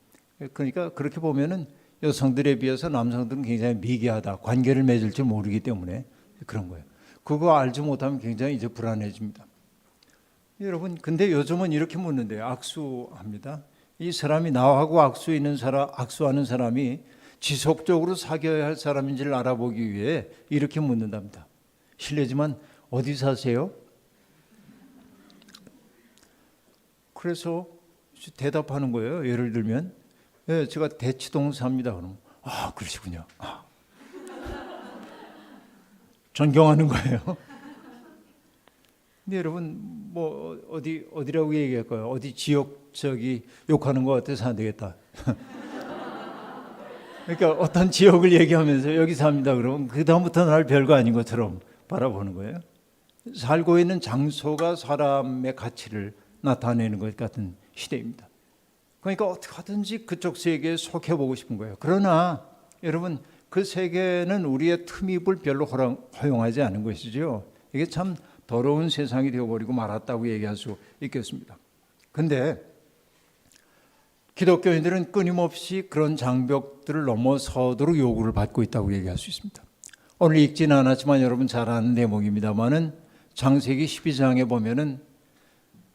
그러니까 그렇게 보면은 여성들에 비해서 남성들은 굉장히 미개하다. 관계를 맺을 줄 모르기 때문에 그런 거예요. 그거 알지 못하면 굉장히 이제 불안해집니다. 여러분, 근데 요즘은 이렇게 묻는데요. 악수합니다. 이 사람이 나하고 악수하는 사람이 지속적으로 사귀어야 할 사람인지를 알아보기 위해 이렇게 묻는답니다. 실례지만 어디 사세요? 그래서 대답하는 거예요. 예를 들면 네, 제가 대치동 삽니다. 그러면 그러시군요. 존경하는 거예요. 근데 여러분 뭐 어디라고 얘기할까요? 어디 지역 욕하는 거 같아서 안 되겠다. 그러니까 어떤 지역을 얘기하면서 여기 삽니다. 그러면 그 다음부터 날 별거 아닌 것처럼 바라보는 거예요. 살고 있는 장소가 사람의 가치를 나타내는 것 같은 시대입니다. 그러니까 어떻게 하든지 그쪽 세계에 속해보고 싶은 거예요. 그러나 여러분 그 세계는 우리의 틈입을 별로 허용하지 않은 것이죠. 이게 참 더러운 세상이 되어버리고 말았다고 얘기할 수 있겠습니다. 그런데 기독교인들은 끊임없이 그런 장벽들을 넘어서도록 요구를 받고 있다고 얘기할 수 있습니다. 오늘 읽지는 않았지만 여러분 잘 아는 대목입니다만은 창세기 12장에 보면은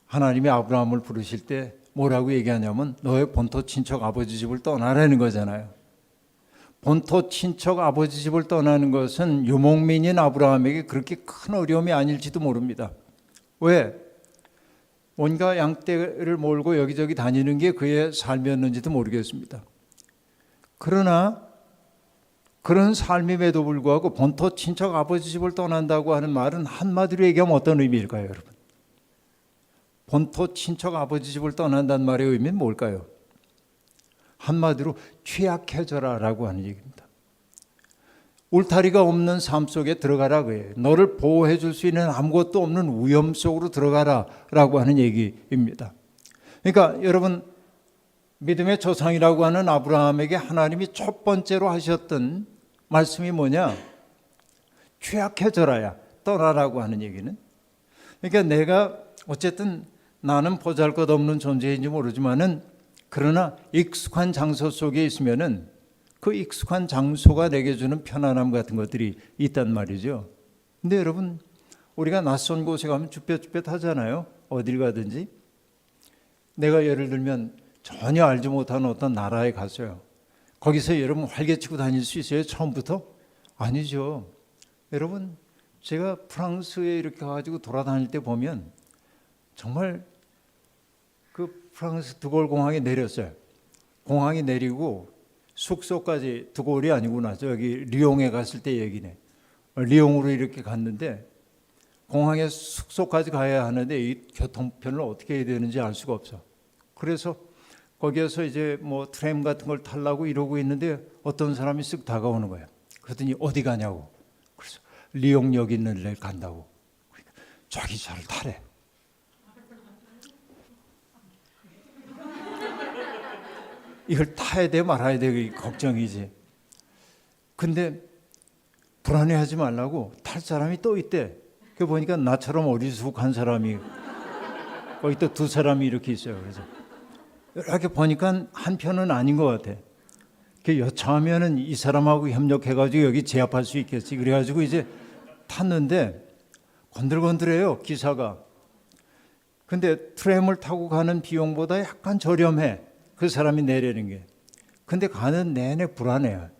하나님이 아브라함을 부르실 때 뭐라고 얘기하냐면 너의 본토 친척 아버지 집을 떠나라는 거잖아요. 본토 친척 아버지 집을 떠나는 것은 유목민인 아브라함에게 그렇게 큰 어려움이 아닐지도 모릅니다. 왜? 온갖 양떼를 몰고 여기저기 다니는 게 그의 삶이었는지도 모르겠습니다. 그러나 그런 삶임에도 불구하고 본토 친척 아버지 집을 떠난다고 하는 말은 한마디로 얘기하면 어떤 의미일까요, 여러분? 본토 친척 아버지 집을 떠난다는 말의 의미는 뭘까요? 한마디로 취약해져라라고 하는 얘기입니다. 울타리가 없는 삶 속에 들어가라 그래요. 너를 보호해 줄 수 있는 아무것도 없는 위험 속으로 들어가라라고 하는 얘기입니다. 그러니까 여러분 믿음의 조상이라고 하는 아브라함에게 하나님이 첫 번째로 하셨던 말씀이 뭐냐? 취약해져라야 떠나라고 하는 얘기는. 그러니까 내가 어쨌든 나는 보잘것없는 존재인지 모르지만은 그러나 익숙한 장소 속에 있으면은 그 익숙한 장소가 내게 주는 편안함 같은 것들이 있단 말이죠. 근데 여러분 우리가 낯선 곳에 가면 쭈뼛쭈뼛 하잖아요. 어딜 가든지. 내가 예를 들면 전혀 알지 못하는 어떤 나라에 갔어요. 거기서 여러분 활개치고 다닐 수 있어요? 처음부터? 아니죠. 여러분 제가 프랑스에 이렇게 가가지고 돌아다닐 때 보면 정말 그 프랑스 드골 공항에 내렸어요. 공항에 내리고 숙소까지 드골이 아니구나. 저기 리옹에 갔을 때 얘기네. 리옹으로 이렇게 갔는데 공항에 숙소까지 가야 하는데 이 교통편을 어떻게 해야 되는지 알 수가 없어. 그래서 거기에서 이제 뭐 트램 같은 걸 타려고 이러고 있는데 어떤 사람이 쓱 다가오는 거예요. 그랬더니 어디 가냐고. 그래서 리옹역 있는 데 간다고. 그러니까 저기 차를 타래. 이걸 타야 돼 말아야 돼 걱정이지. 근데 불안해하지 말라고 탈 사람이 또 있대. 그 보니까 나처럼 어리숙한 사람이 거기 또 두 사람이 이렇게 있어요. 그래서 이렇게 보니까 한 편은 아닌 것 같아. 여차하면은 이 사람하고 협력해가지고 여기 제압할 수 있겠지. 그래가지고 이제 탔는데 건들건들해요, 기사가. 근데 트램을 타고 가는 비용보다 약간 저렴해, 그 사람이 내리는 게. 근데 가는 내내 불안해요.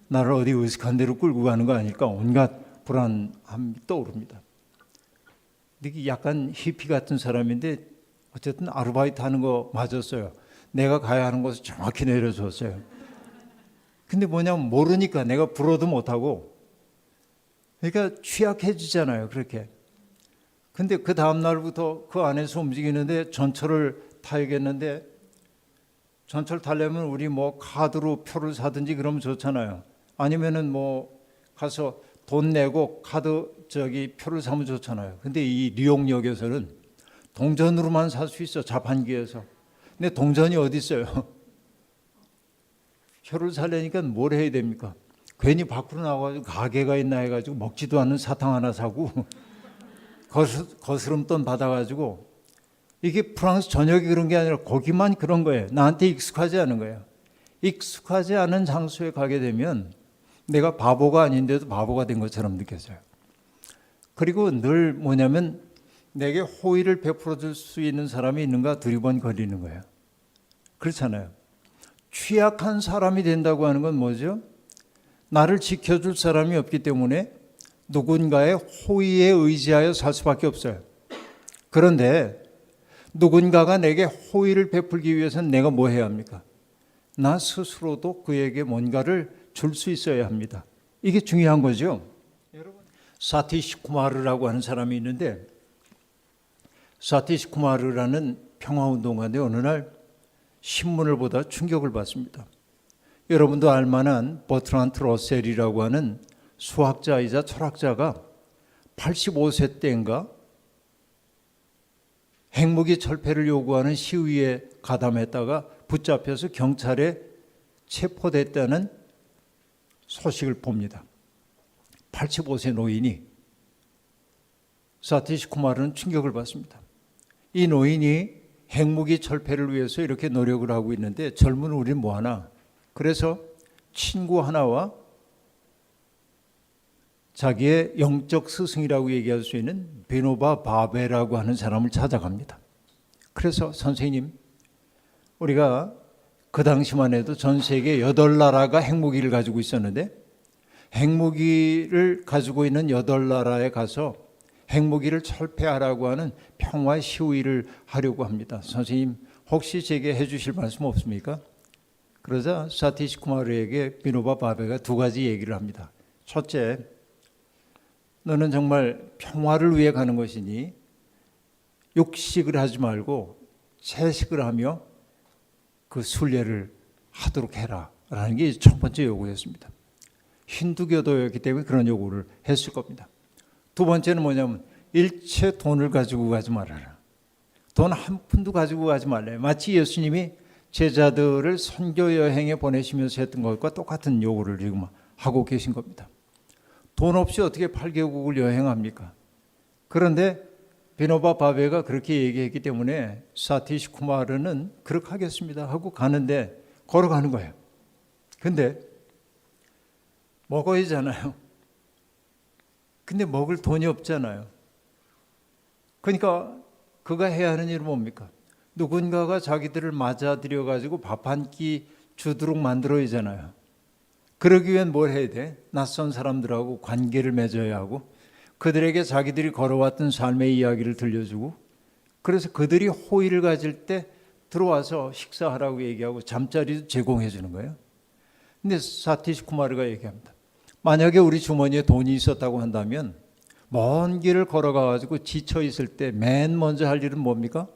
나를 어디 으슥한 데로 끌고 가는 거 아닐까, 온갖 불안함이 떠오릅니다. 이게 약간 히피 같은 사람인데 어쨌든 아르바이트 하는 거 맞았어요. 내가 가야 하는 곳을 정확히 내려줬어요. 근데 뭐냐면 모르니까 내가 불어도 못하고, 그러니까 취약해지잖아요, 그렇게. 근데 그 다음 날부터 그 안에서 움직이는데 전철을 타야겠는데, 전철 타려면 우리 뭐 카드로 표를 사든지 그러면 좋잖아요. 아니면은 뭐 가서 돈 내고 카드 표를 사면 좋잖아요. 근데 이 뉴욕역에서는 동전으로만 살 수 있어, 자판기에서. 근데 동전이 어디 있어요? 표를 사려니까 뭘 해야 됩니까? 괜히 밖으로 나와가지고 가게가 있나 해가지고 먹지도 않는 사탕 하나 사고 거스름돈 받아가지고, 이게 프랑스 전역이 그런 게 아니라 거기만 그런 거예요. 나한테 익숙하지 않은 거예요. 익숙하지 않은 장소에 가게 되면 내가 바보가 아닌데도 바보가 된 것처럼 느껴져요. 그리고 늘 뭐냐면 내게 호의를 베풀어 줄 수 있는 사람이 있는가 두리번거리는 거예요. 그렇잖아요. 취약한 사람이 된다고 하는 건 뭐죠? 나를 지켜줄 사람이 없기 때문에 누군가의 호의에 의지하여 살 수밖에 없어요. 그런데 누군가가 내게 호의를 베풀기 위해서는 내가 뭐 해야 합니까? 나 스스로도 그에게 뭔가를 줄 수 있어야 합니다. 이게 중요한 거죠. 여러분, 사티시 쿠마르라고 하는 사람이 있는데, 사티시 쿠마르라는 평화운동가인데 어느 날 신문을 보다 충격을 받습니다. 여러분도 알만한 버트란트 러셀이라고 하는 수학자이자 철학자가 85세 때인가 핵무기 철폐를 요구하는 시위에 가담했다가 붙잡혀서 경찰에 체포됐다는 소식을 봅니다. 85세 노인이. 사티시 쿠마르는 충격을 받습니다. 이 노인이 핵무기 철폐를 위해서 이렇게 노력을 하고 있는데 젊은 우리는 뭐하나. 그래서 친구 하나와 자기의 영적 스승이라고 얘기할 수 있는 비노바 바베라고 하는 사람을 찾아갑니다. 그래서 선생님, 우리가 그 당시만 해도 전 세계 8나라가 핵무기를 가지고 있었는데, 핵무기를 가지고 있는 8나라에 가서 핵무기를 철폐하라고 하는 평화 시위를 하려고 합니다. 선생님, 혹시 제게 해주실 말씀 없습니까? 그러자 사티시 쿠마르에게 비노바 바베가 2가지 얘기를 합니다. 첫째, 너는 정말 평화를 위해 가는 것이니 육식을 하지 말고 채식을 하며 그 순례를 하도록 해라 라는 게 첫 번째 요구였습니다. 힌두교도였기 때문에 그런 요구를 했을 겁니다. 두 번째는 뭐냐면 일체 돈을 가지고 가지 말아라. 돈 한 푼도 가지고 가지 말래요. 마치 예수님이 제자들을 선교 여행에 보내시면서 했던 것과 똑같은 요구를 지금 하고 계신 겁니다. 돈 없이 어떻게 8개국을 여행합니까? 그런데 비노바 바베가 그렇게 얘기했기 때문에 사티시 쿠마르는 그렇게 하겠습니다 하고 가는데 걸어가는 거예요. 근데 먹어야잖아요. 근데 먹을 돈이 없잖아요. 그러니까 그가 해야 하는 일은 뭡니까? 누군가가 자기들을 맞아들여 가지고 밥 한 끼 주도록 만들어야잖아요. 그러기 위한 뭘 해야 돼? 낯선 사람들하고 관계를 맺어야 하고, 그들에게 자기들이 걸어왔던 삶의 이야기를 들려주고, 그래서 그들이 호의를 가질 때 들어와서 식사하라고 얘기하고 잠자리도 제공해 주는 거예요. 근데 사티시 쿠마르가 얘기합니다. 만약에 우리 주머니에 돈이 있었다고 한다면 먼 길을 걸어가 가지고 지쳐 있을 때 맨 먼저 할 일은 뭡니까?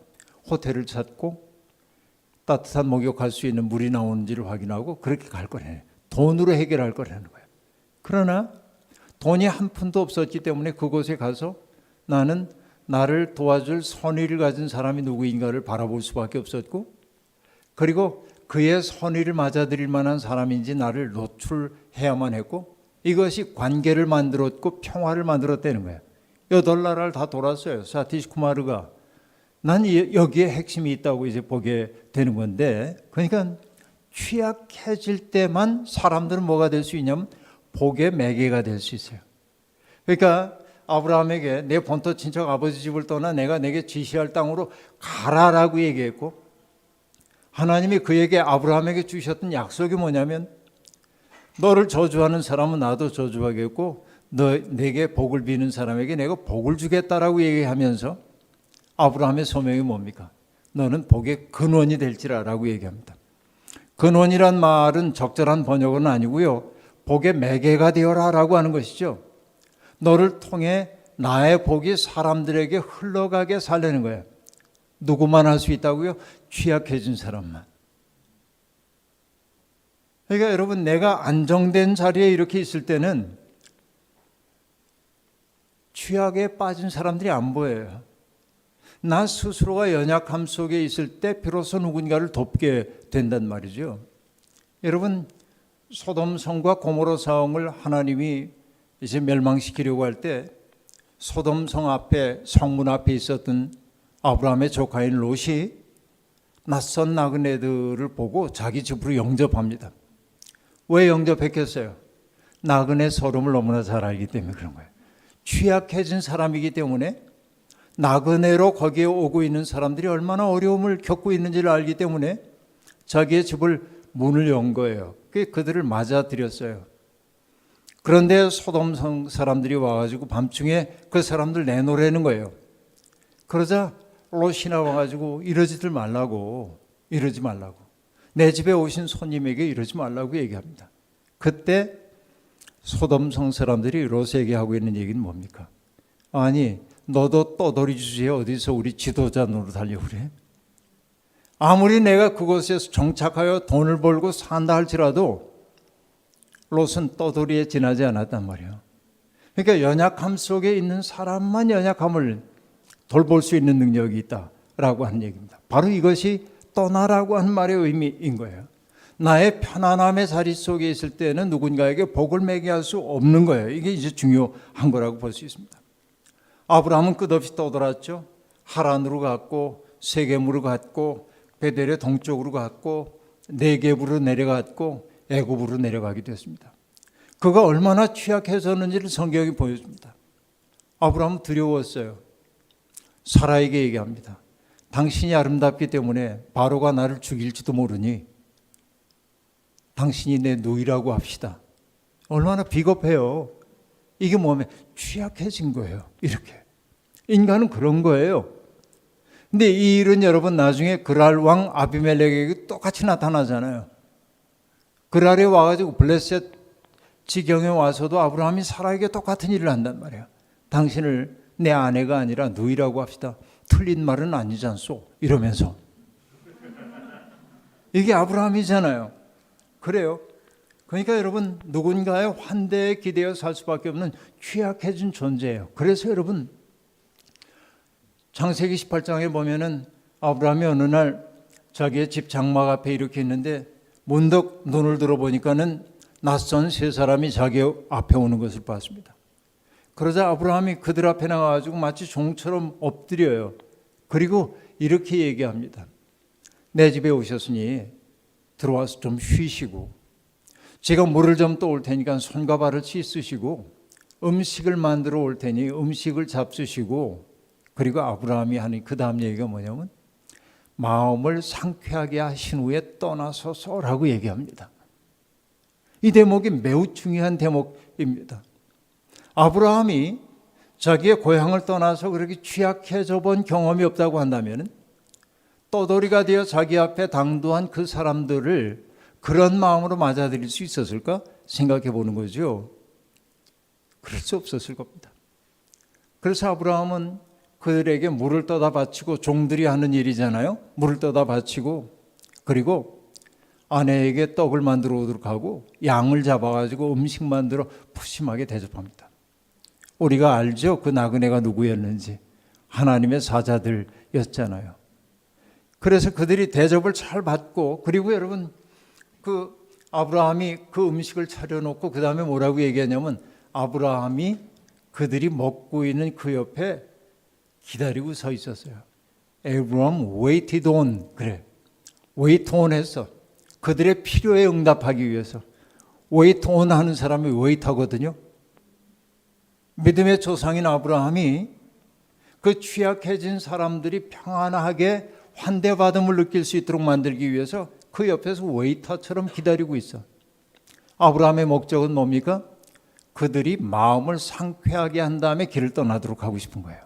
호텔을 찾고 따뜻한 목욕할 수 있는 물이 나오는지를 확인하고 그렇게 갈 거래요. 돈으로 해결할 거라는 거예요. 그러나 돈이 한 푼도 없었기 때문에 그곳에 가서 나는 나를 도와줄 선의를 가진 사람이 누구인가를 바라볼 수밖에 없었고, 그리고 그의 선의를 맞아들일 만한 사람인지 나를 노출해야만 했고, 이것이 관계를 만들었고 평화를 만들었다는 거예요. 8나라를 다 돌았어요. 사티시 쿠마르가. 난 여기에 핵심이 있다고 이제 보게 되는 건데, 그러니까 취약해질 때만 사람들은 뭐가 될 수 있냐면 복의 매개가 될 수 있어요. 그러니까 아브라함에게 내 본토 친척 아버지 집을 떠나 내가 내게 지시할 땅으로 가라라고 얘기했고, 하나님이 그에게 아브라함에게 주셨던 약속이 뭐냐면 너를 저주하는 사람은 나도 저주하겠고 내게 복을 비는 사람에게 내가 복을 주겠다라고 얘기하면서 아브라함의 소명이 뭡니까? 너는 복의 근원이 될지라라고 얘기합니다. 근원이란 말은 적절한 번역은 아니고요, 복의 매개가 되어라라고 하는 것이죠. 너를 통해 나의 복이 사람들에게 흘러가게 살려는 거예요. 누구만 할 수 있다고요? 취약해진 사람만. 그러니까 여러분, 내가 안정된 자리에 이렇게 있을 때는 취약에 빠진 사람들이 안 보여요. 나 스스로가 연약함 속에 있을 때 비로소 누군가를 돕게 된단 말이죠. 여러분, 소돔 성과 고모라 성을 하나님이 이제 멸망시키려고 할 때 소돔 성 앞에, 성문 앞에 있었던 아브라함의 조카인 롯이 낯선 나그네들을 보고 자기 집으로 영접합니다. 왜 영접했겠어요? 나그네 서름을 너무나 잘 알기 때문에 그런 거예요. 취약해진 사람이기 때문에 나그네로 거기에 오고 있는 사람들이 얼마나 어려움을 겪고 있는지를 알기 때문에 자기의 집을 문을 연 거예요. 그들을 맞아들였어요. 그런데 소돔성 사람들이 와가지고 밤중에 그 사람들 내놓으라는 거예요. 그러자 롯이 나와가지고 이러지들 말라고, 이러지 말라고, 내 집에 오신 손님에게 이러지 말라고 얘기합니다. 그때 소돔성 사람들이 롯에게 하고 있는 얘기는 뭡니까? 아니, 너도 떠돌이 주제에 어디서 우리 지도자 노릇하려고 그래? 아무리 내가 그곳에서 정착하여 돈을 벌고 산다 할지라도 롯은 떠돌이에 지나지 않았단 말이에요. 그러니까 연약함 속에 있는 사람만 연약함을 돌볼 수 있는 능력이 있다라고 하는 얘기입니다. 바로 이것이 떠나라고 하는 말의 의미인 거예요. 나의 편안함의 자리 속에 있을 때는 누군가에게 복을 매게 할 수 없는 거예요. 이게 이제 중요한 거라고 볼 수 있습니다. 아브라함은 끝없이 떠돌았죠. 하란으로 갔고, 세겜으로 갔고, 베델의 동쪽으로 갔고, 네겝으로 내려갔고, 애굽으로 내려가게 됐습니다. 그가 얼마나 취약해졌는지를 성경이 보여줍니다. 아브라함은 두려웠어요. 사라에게 얘기합니다. 당신이 아름답기 때문에 바로가 나를 죽일지도 모르니 당신이 내 누이라고 합시다. 얼마나 비겁해요. 이게 뭐면 취약해진 거예요. 이렇게. 인간은 그런 거예요. 근데 이 일은 여러분 나중에 그랄 왕 아비멜렉에게 똑같이 나타나잖아요. 그랄에 와가지고 블레셋 지경에 와서도 아브라함이 사라에게 똑같은 일을 한단 말이에요. 당신을 내 아내가 아니라 누이라고 합시다. 틀린 말은 아니지 않소? 이러면서. 이게 아브라함이잖아요. 그래요. 그러니까 여러분, 누군가의 환대에 기대어 살 수밖에 없는 취약해진 존재예요. 그래서 여러분, 창세기 18장에 보면은 아브라함이 어느 날 자기의 집 장막 앞에 이렇게 있는데 문득 눈을 들어보니까는 낯선 세 사람이 자기 앞에 오는 것을 봤습니다. 그러자 아브라함이 그들 앞에 나가가지고 마치 종처럼 엎드려요. 그리고 이렇게 얘기합니다. 내 집에 오셨으니 들어와서 좀 쉬시고 제가 물을 좀 떠올 테니까 손과 발을 씻으시고 음식을 만들어 올 테니 음식을 잡수시고, 그리고 아브라함이 하는 그 다음 얘기가 뭐냐면 마음을 상쾌하게 하신 후에 떠나소서라고 얘기합니다. 이 대목이 매우 중요한 대목입니다. 아브라함이 자기의 고향을 떠나서 그렇게 취약해져 본 경험이 없다고 한다면 떠돌이가 되어 자기 앞에 당도한 그 사람들을 그런 마음으로 맞아들일 수 있었을까 생각해 보는 거죠. 그럴 수 없었을 겁니다. 그래서 아브라함은 그들에게 물을 떠다 바치고, 종들이 하는 일이잖아요. 물을 떠다 바치고, 그리고 아내에게 떡을 만들어 오도록 하고 양을 잡아가지고 음식 만들어 푸짐하게 대접합니다. 우리가 알죠? 그 나그네가 누구였는지. 하나님의 사자들이었잖아요. 그래서 그들이 대접을 잘 받고, 그리고 여러분, 그 아브라함이 그 음식을 차려놓고 그 다음에 뭐라고 얘기하냐면 아브라함이 그들이 먹고 있는 그 옆에 기다리고 서 있었어요. Abraham waited on. 그래. wait on 했어. 그들의 필요에 응답하기 위해서. wait on 하는 사람이 wait 하거든요. 믿음의 조상인 아브라함이 그 취약해진 사람들이 평안하게 환대받음을 느낄 수 있도록 만들기 위해서 그 옆에서 웨이터처럼 기다리고 있어. 아브라함의 목적은 뭡니까? 그들이 마음을 상쾌하게 한 다음에 길을 떠나도록 하고 싶은 거예요.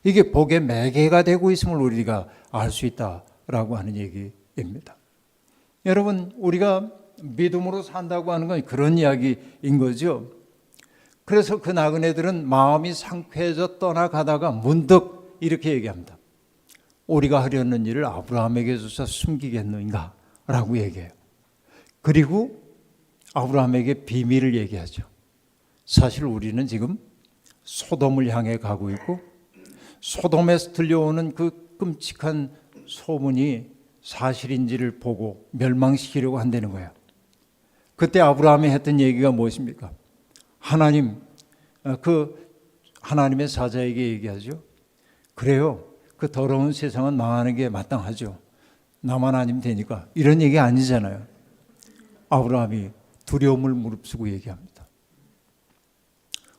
이게 복의 매개가 되고 있음을 우리가 알 수 있다라고 하는 얘기입니다. 여러분, 우리가 믿음으로 산다고 하는 건 그런 이야기인 거죠. 그래서 그 나그네들은 마음이 상쾌해져 떠나가다가 문득 이렇게 얘기합니다. 우리가 하려는 일을 아브라함에게 주사 숨기겠는가? 라고 얘기해요. 그리고 아브라함에게 비밀을 얘기하죠. 사실 우리는 지금 소돔을 향해 가고 있고 소돔에서 들려오는 그 끔찍한 소문이 사실인지를 보고 멸망시키려고 한다는 거예요. 그때 아브라함이 했던 얘기가 무엇입니까? 하나님의 사자에게 얘기하죠. 그래요. 그 더러운 세상은 망하는 게 마땅하죠. 나만 아니면 되니까. 이런 얘기 아니잖아요. 아브라함이 두려움을 무릅쓰고 얘기합니다.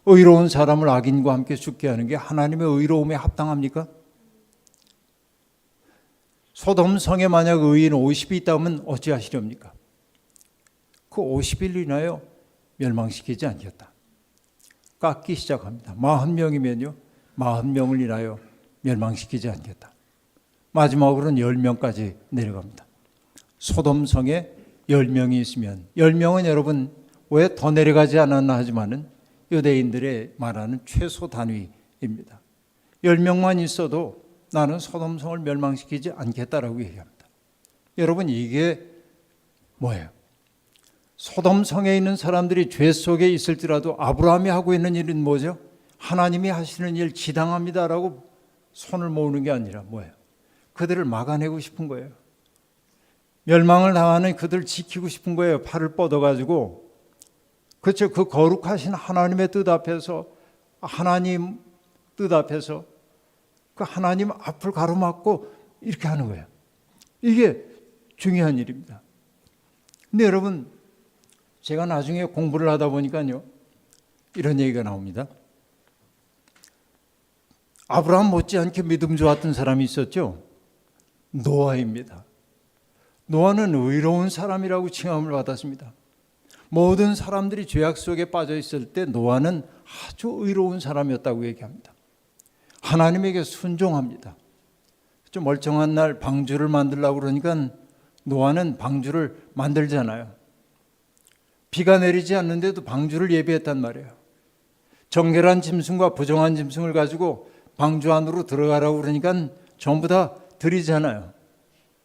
의로운 사람을 악인과 함께 죽게 하는 게 하나님의 의로움에 합당합니까? 소돔 성에 만약 의인 50이 있다면 어찌하시렵니까? 그 50일 이나요 멸망시키지 않겠다. 깎기 시작합니다. 40명이면요 40명을 인하여 멸망시키지 않겠다. 마지막으로는 10명까지 내려갑니다. 소돔 성에 10명이 있으면 10명은 여러분 왜 더 내려가지 않았나 하지만은 유대인들의 말하는 최소 단위입니다. 10명만 있어도 나는 소돔 성을 멸망시키지 않겠다라고 얘기합니다. 여러분 이게 뭐예요? 소돔 성에 있는 사람들이 죄 속에 있을지라도 아브라함이 하고 있는 일은 뭐죠? 하나님이 하시는 일 지당합니다라고 손을 모으는 게 아니라 뭐예요? 그들을 막아내고 싶은 거예요. 멸망을 당하는 그들을 지키고 싶은 거예요. 팔을 뻗어가지고. 그렇죠. 그 거룩하신 하나님의 뜻 앞에서 하나님 뜻 앞에서 그 하나님 앞을 가로막고 이렇게 하는 거예요. 이게 중요한 일입니다. 근데 여러분 제가 나중에 공부를 하다 보니까요 이런 얘기가 나옵니다. 아브라함 못지않게 믿음 좋았던 사람이 있었죠. 노아입니다. 노아는 의로운 사람이라고 칭함을 받았습니다. 모든 사람들이 죄악 속에 빠져 있을 때 노아는 아주 의로운 사람이었다고 얘기합니다. 하나님에게 순종합니다. 좀 멀쩡한 날 방주를 만들려고 그러니까 노아는 방주를 만들잖아요. 비가 내리지 않는데도 방주를 예비했단 말이에요. 정결한 짐승과 부정한 짐승을 가지고 방주 안으로 들어가라고 그러니까 전부 다 들이잖아요.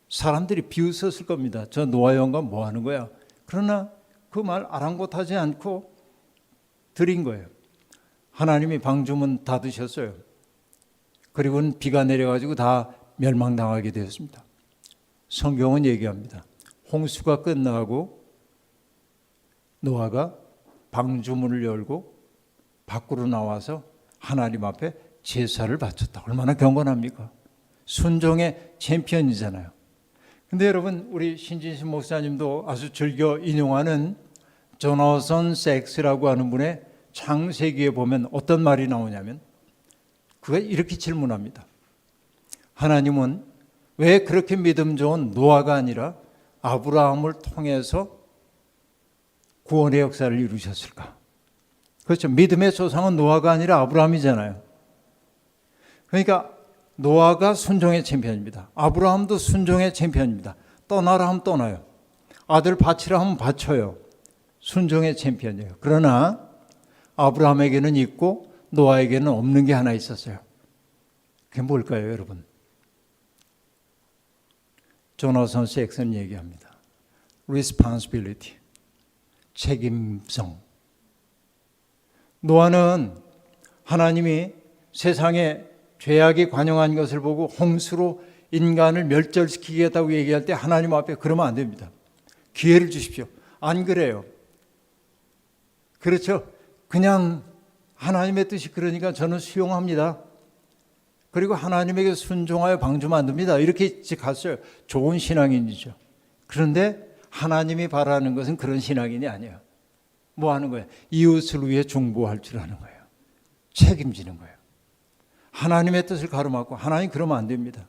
사람들이 비웃었을 겁니다. 저 노아 영감 뭐 하는 거야? 그러나 그 말 아랑곳하지 않고 들인 거예요. 하나님이 방주문 닫으셨어요. 그리고는 비가 내려가지고 다 멸망당하게 되었습니다. 성경은 얘기합니다. 홍수가 끝나고 노아가 방주문을 열고 밖으로 나와서 하나님 앞에 제사를 바쳤다. 얼마나 경건합니까? 순종의 챔피언이잖아요. 근데 여러분 우리 신진신 목사님도 아주 즐겨 인용하는 조나선 섹스라고 하는 분의 창세기에 보면 어떤 말이 나오냐면 그가 이렇게 질문합니다. 하나님은 왜 그렇게 믿음 좋은 노아가 아니라 아브라함을 통해서 구원의 역사를 이루셨을까? 그렇죠. 믿음의 조상은 노아가 아니라 아브라함이잖아요. 그러니까 노아가 순종의 챔피언입니다. 아브라함도 순종의 챔피언입니다. 떠나라 하면 떠나요. 아들 바치라 하면 바쳐요. 순종의 챔피언이에요. 그러나 아브라함에게는 있고 노아에게는 없는 게 하나 있었어요. 그게 뭘까요, 여러분? 조나선 섹슨 얘기합니다. Responsibility. 책임성. 노아는 하나님이 세상에 죄악이 관영한 것을 보고 홍수로 인간을 멸절시키겠다고 얘기할 때 하나님 앞에 그러면 안 됩니다. 기회를 주십시오. 안 그래요. 그렇죠. 그냥 하나님의 뜻이 그러니까 저는 수용합니다. 그리고 하나님에게 순종하여 방주 만듭니다. 이렇게 갔어요. 좋은 신앙인이죠. 그런데 하나님이 바라는 것은 그런 신앙인이 아니에요. 뭐 하는 거예요? 이웃을 위해 중보할 줄 아는 거예요. 책임지는 거예요. 하나님의 뜻을 가로막고, 하나님 그러면 안 됩니다.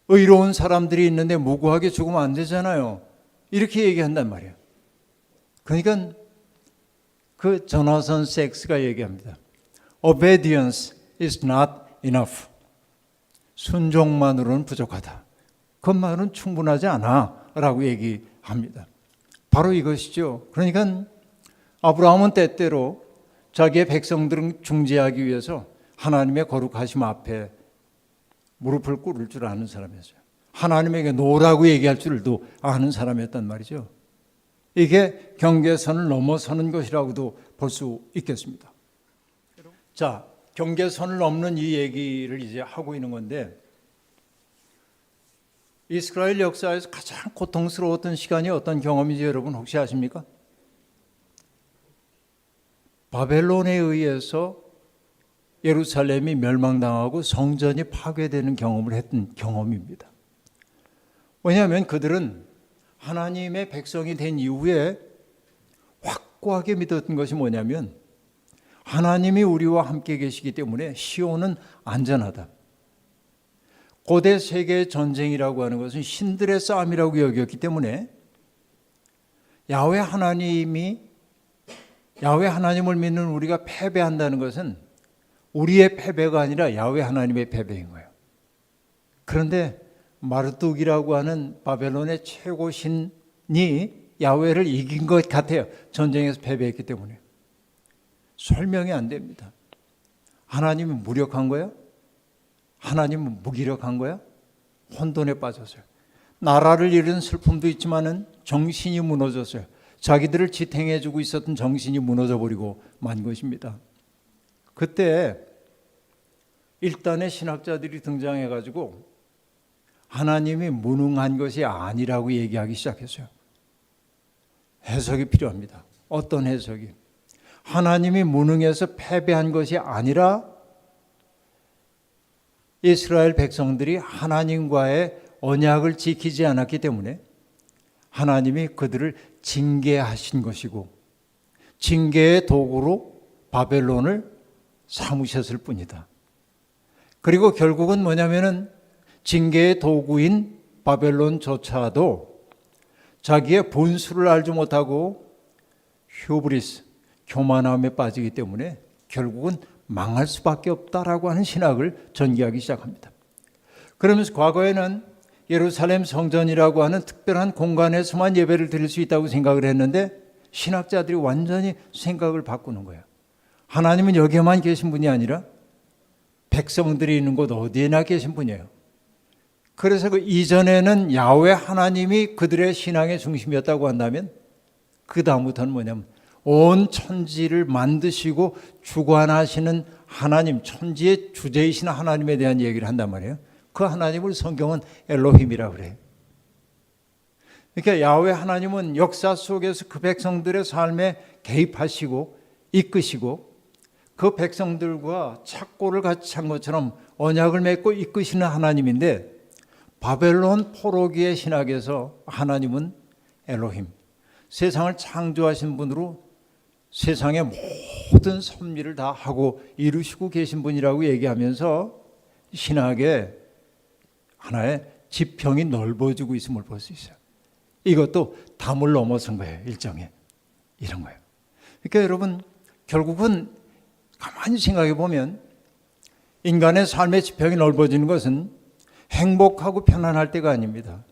의로운 사람들이 있는데 무고하게 죽으면 안 되잖아요. 이렇게 얘기한단 말이에요. 그러니까 그 조나선 섹스가 얘기합니다. Obedience is not enough. 순종만으로는 부족하다. 그 말은 충분하지 않아 라고 얘기합니다. 바로 이것이죠. 그러니까 아브라함은 때때로 자기의 백성들을 중재하기 위해서 하나님의 거룩하심 앞에 무릎을 꿇을 줄 아는 사람이었어요. 하나님에게 노라고 얘기할 줄도 아는 사람이었단 말이죠. 이게 경계선을 넘어서는 것이라고도 볼 수 있겠습니다. 자, 경계선을 넘는 이 얘기를 이제 하고 있는 건데, 이스라엘 역사에서 가장 고통스러웠던 시간이 어떤 경험인지 여러분 혹시 아십니까? 바벨론에 의해서 예루살렘이 멸망당하고 성전이 파괴되는 경험을 했던 경험입니다. 왜냐하면 그들은 하나님의 백성이 된 이후에 확고하게 믿었던 것이 뭐냐면, 하나님이 우리와 함께 계시기 때문에 시온은 안전하다. 고대 세계의 전쟁이라고 하는 것은 신들의 싸움이라고 여겼기 때문에 야훼 하나님을 믿는 우리가 패배한다는 것은 우리의 패배가 아니라 야훼 하나님의 패배인 거예요. 그런데 마르뚝이라고 하는 바벨론의 최고 신이 야훼를 이긴 것 같아요. 전쟁에서 패배했기 때문에. 설명이 안 됩니다. 하나님은 무력한 거야? 하나님은 무기력한 거야? 혼돈에 빠졌어요. 나라를 잃은 슬픔도 있지만은 정신이 무너졌어요. 자기들을 지탱해주고 있었던 정신이 무너져버리고 만 것입니다. 그때 일단의 신학자들이 등장해가지고 하나님이 무능한 것이 아니라고 얘기하기 시작했어요. 해석이 필요합니다. 어떤 해석이? 하나님이 무능해서 패배한 것이 아니라 이스라엘 백성들이 하나님과의 언약을 지키지 않았기 때문에 하나님이 그들을 징계하신 것이고, 징계의 도구로 바벨론을 삼으셨을 뿐이다. 그리고 결국은 뭐냐면은 징계의 도구인 바벨론조차도 자기의 본수를 알지 못하고 휴브리스, 교만함에 빠지기 때문에 결국은 망할 수밖에 없다라고 하는 신학을 전개하기 시작합니다. 그러면서 과거에는 예루살렘 성전이라고 하는 특별한 공간에서만 예배를 드릴 수 있다고 생각을 했는데, 신학자들이 완전히 생각을 바꾸는 거예요. 하나님은 여기에만 계신 분이 아니라 백성들이 있는 곳 어디에나 계신 분이에요. 그래서 그 이전에는 야훼 하나님이 그들의 신앙의 중심이었다고 한다면, 그 다음부터는 뭐냐면 온 천지를 만드시고 주관하시는 하나님, 천지의 주제이신 하나님에 대한 얘기를 한단 말이에요. 그 하나님을 성경은 엘로힘이라고 그래요. 그러니까 야훼 하나님은 역사 속에서 그 백성들의 삶에 개입하시고 이끄시고, 그 백성들과 착고를 같이 한 것처럼 언약을 맺고 이끄시는 하나님인데, 바벨론 포로기의 신학에서 하나님은 엘로힘, 세상을 창조하신 분으로 세상의 모든 섭리를 다 하고 이루시고 계신 분이라고 얘기하면서 신학의 하나의 지평이 넓어지고 있음을 볼 수 있어요. 이것도 담을 넘어선 거예요. 일정에. 이런 거예요. 그러니까 여러분, 결국은 가만히 생각해 보면 인간의 삶의 지평이 넓어지는 것은 행복하고 편안할 때가 아닙니다.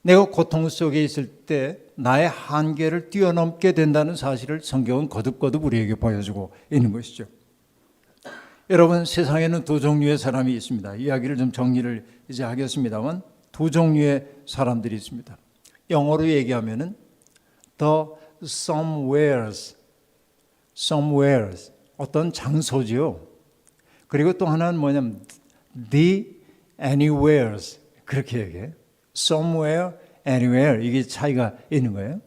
내가 고통 속에 있을 때 나의 한계를 뛰어넘게 된다는 사실을 성경은 거듭거듭 우리에게 보여주고 있는 것이죠. 여러분, 세상에는 두 종류의 사람이 있습니다. 이야기를 좀 정리를 이제 하겠습니다만, 두 종류의 사람들이 있습니다. 영어로 얘기하면은 the somewheres, 어떤 장소지요. 그리고 또 하나는 뭐냐면 the anywheres, 그렇게 얘기해요. somewhere, anywhere, 이게 차이가 있는 거예요.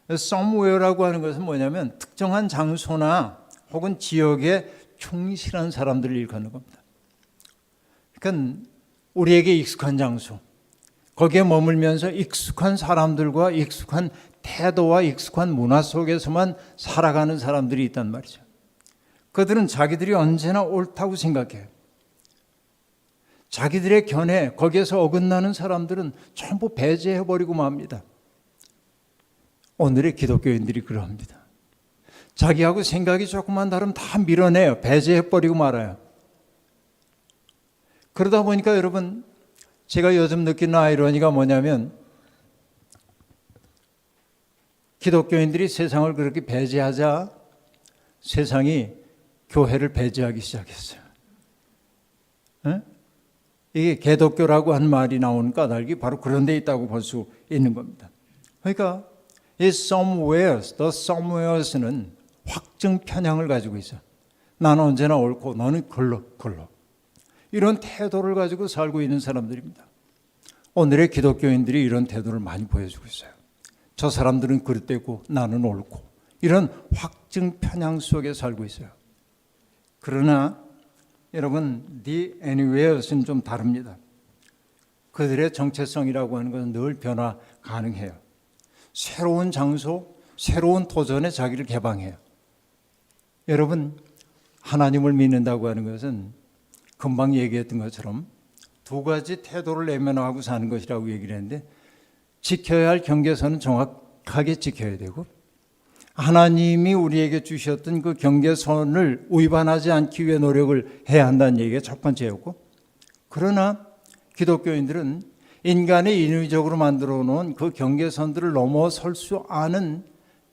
somewhere라고 하는 것은 뭐냐면 특정한 장소나 혹은 지역에 충실한 사람들을 일컫는 겁니다. 그러니까 우리에게 익숙한 장소, 거기에 머물면서 익숙한 사람들과 익숙한 태도와 익숙한 문화 속에서만 살아가는 사람들이 있단 말이죠. 그들은 자기들이 언제나 옳다고 생각해요. 자기들의 견해, 거기에서 어긋나는 사람들은 전부 배제해버리고 맙니다. 오늘의 기독교인들이 그러합니다. 자기하고 생각이 조금만 다르면 다 밀어내요. 배제해버리고 말아요. 그러다 보니까 여러분, 제가 요즘 느끼는 아이러니가 뭐냐면 기독교인들이 세상을 그렇게 배제하자 세상이 교회를 배제하기 시작했어요. 에? 이게 개독교라고 한 말이 나오는 까닭이 바로 그런 데 있다고 볼 수 있는 겁니다. 그러니까 이 somewheres, the somewheres는 확증 편향을 가지고 있어. 나는 언제나 옳고 너는 걸러. 이런 태도를 가지고 살고 있는 사람들입니다. 오늘의 기독교인들이 이런 태도를 많이 보여주고 있어요. 저 사람들은 그릇되고 나는 옳고 이런 확증 편향 속에 살고 있어요. 그러나 여러분, the anywheres는 좀 다릅니다. 그들의 정체성이라고 하는 것은 늘 변화 가능해요. 새로운 장소, 새로운 도전에 자기를 개방해요. 여러분, 하나님을 믿는다고 하는 것은 금방 얘기했던 것처럼 두 가지 태도를 내면하고 사는 것이라고 얘기를 했는데, 지켜야 할 경계선은 정확하게 지켜야 되고, 하나님이 우리에게 주셨던 그 경계선을 위반하지 않기 위해 노력을 해야 한다는 얘기가 첫 번째였고, 그러나 기독교인들은 인간이 인위적으로 만들어 놓은 그 경계선들을 넘어설 수 않은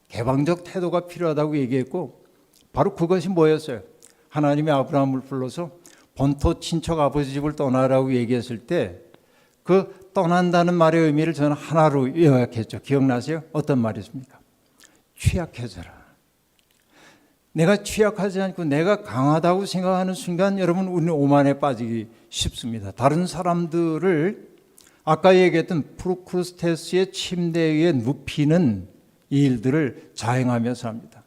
개방적 태도가 필요하다고 얘기했고, 바로 그것이 뭐였어요? 하나님이 아브라함을 불러서 본토 친척 아버지 집을 떠나라고 얘기했을 때 그 떠난다는 말의 의미를 저는 하나로 요약했죠. 기억나세요? 어떤 말이었습니까? 취약해져라. 내가 취약하지 않고 내가 강하다고 생각하는 순간 여러분, 우리는 오만에 빠지기 쉽습니다. 다른 사람들을 아까 얘기했던 프로크루스테스의 침대 위에 눕히는 일들을 자행하면서 합니다.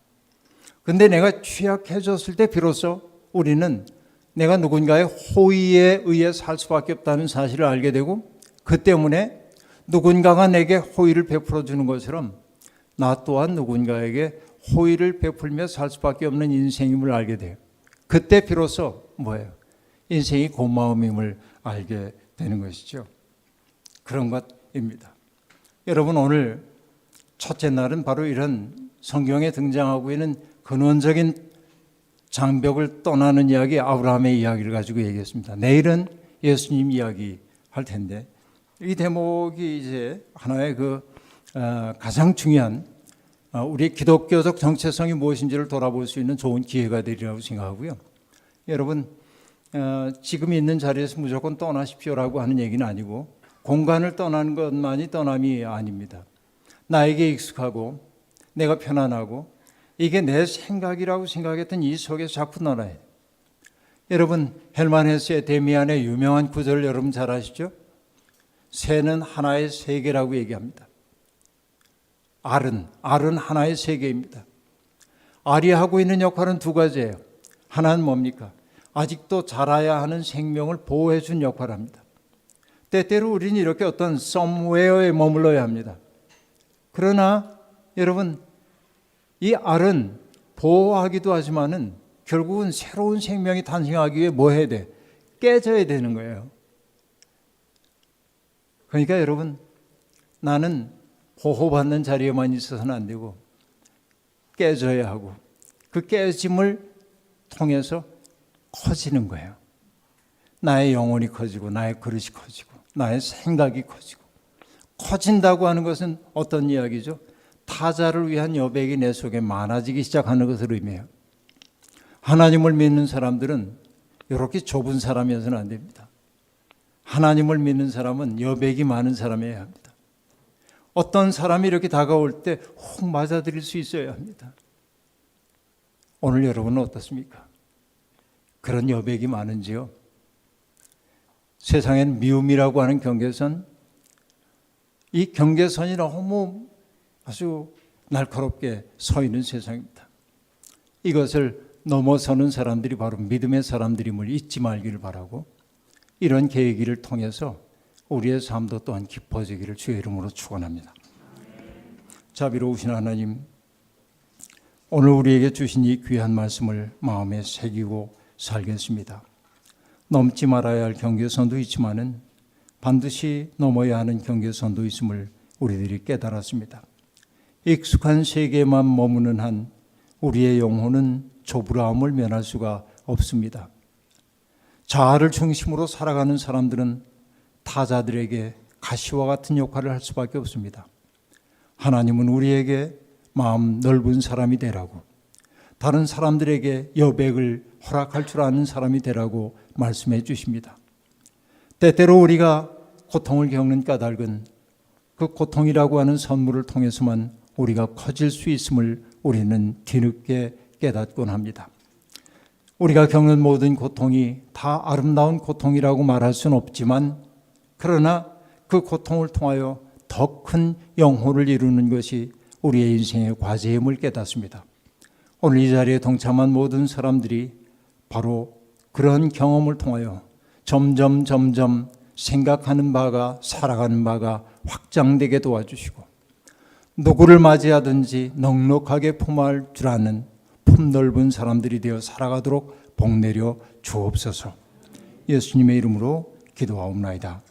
그런데 내가 취약해졌을 때 비로소 우리는 내가 누군가의 호의에 의해 살 수밖에 없다는 사실을 알게 되고, 그 때문에 누군가가 내게 호의를 베풀어 주는 것처럼 나 또한 누군가에게 호의를 베풀며 살 수밖에 없는 인생임을 알게 돼요. 그때 비로소 뭐예요? 인생이 고마움임을 알게 되는 것이죠. 그런 것입니다. 여러분, 오늘 첫째 날은 바로 이런 성경에 등장하고 있는 근원적인 장벽을 떠나는 이야기, 아브라함의 이야기를 가지고 얘기했습니다. 내일은 예수님 이야기 할 텐데, 이 대목이 이제 하나의 가장 중요한 우리 기독교적 정체성이 무엇인지를 돌아볼 수 있는 좋은 기회가 되리라고 생각하고요. 여러분, 지금 있는 자리에서 무조건 떠나십시오라고 하는 얘기는 아니고, 공간을 떠나는 것만이 떠남이 아닙니다. 나에게 익숙하고 내가 편안하고 이게 내 생각이라고 생각했던 이 속에서 자꾸 떠나요. 여러분, 헬만 헤스의 데미안의 유명한 구절을 여러분 잘 아시죠? 새는 하나의 세계라고 얘기합니다. 알은 하나의 세계입니다. 알이 하고 있는 역할은 두 가지예요. 하나는 뭡니까? 아직도 자라야 하는 생명을 보호해 준 역할을 합니다. 때때로 우리는 이렇게 어떤 somewhere에 머물러야 합니다. 그러나 여러분, 이 알은 보호하기도 하지만은 결국은 새로운 생명이 탄생하기 위해 뭐 해야 돼? 깨져야 되는 거예요. 그러니까 여러분, 나는 보호받는 자리에만 있어서는 안 되고 깨져야 하고, 그 깨짐을 통해서 커지는 거예요. 나의 영혼이 커지고 나의 그릇이 커지고 나의 생각이 커지고, 커진다고 하는 것은 어떤 이야기죠? 타자를 위한 여백이 내 속에 많아지기 시작하는 것을 의미해요. 하나님을 믿는 사람들은 이렇게 좁은 사람이어서는 안 됩니다. 하나님을 믿는 사람은 여백이 많은 사람이어야 합니다. 어떤 사람이 이렇게 다가올 때 훅 맞아들일 수 있어야 합니다. 오늘 여러분은 어떻습니까? 그런 여백이 많은지요? 세상엔 미움이라고 하는 경계선, 이 경계선이 너무 아주 날카롭게 서 있는 세상입니다. 이것을 넘어서는 사람들이 바로 믿음의 사람들임을 잊지 말기를 바라고, 이런 계기를 통해서 우리의 삶도 또한 깊어지기를 주의 이름으로 축원합니다. 자비로우신 하나님, 오늘 우리에게 주신 이 귀한 말씀을 마음에 새기고 살겠습니다. 넘지 말아야 할 경계선도 있지만은 반드시 넘어야 하는 경계선도 있음을 우리들이 깨달았습니다. 익숙한 세계만 머무는 한 우리의 영혼은 조불아함을 면할 수가 없습니다. 자아를 중심으로 살아가는 사람들은 타자들에게 가시와 같은 역할을 할 수밖에 없습니다. 하나님은 우리에게 마음 넓은 사람이 되라고, 다른 사람들에게 여백을 허락할 줄 아는 사람이 되라고 말씀해 주십니다. 때때로 우리가 고통을 겪는 까닭은 그 고통이라고 하는 선물을 통해서만 우리가 커질 수 있음을 우리는 뒤늦게 깨닫곤 합니다. 우리가 겪는 모든 고통이 다 아름다운 고통이라고 말할 수는 없지만, 그러나 그 고통을 통하여 더 큰 영혼을 이루는 것이 우리의 인생의 과제임을 깨닫습니다. 오늘 이 자리에 동참한 모든 사람들이 바로 그런 경험을 통하여 점점 생각하는 바가, 살아가는 바가 확장되게 도와주시고, 누구를 맞이하든지 넉넉하게 품할 줄 아는 품넓은 사람들이 되어 살아가도록 복내려 주옵소서. 예수님의 이름으로 기도하옵나이다.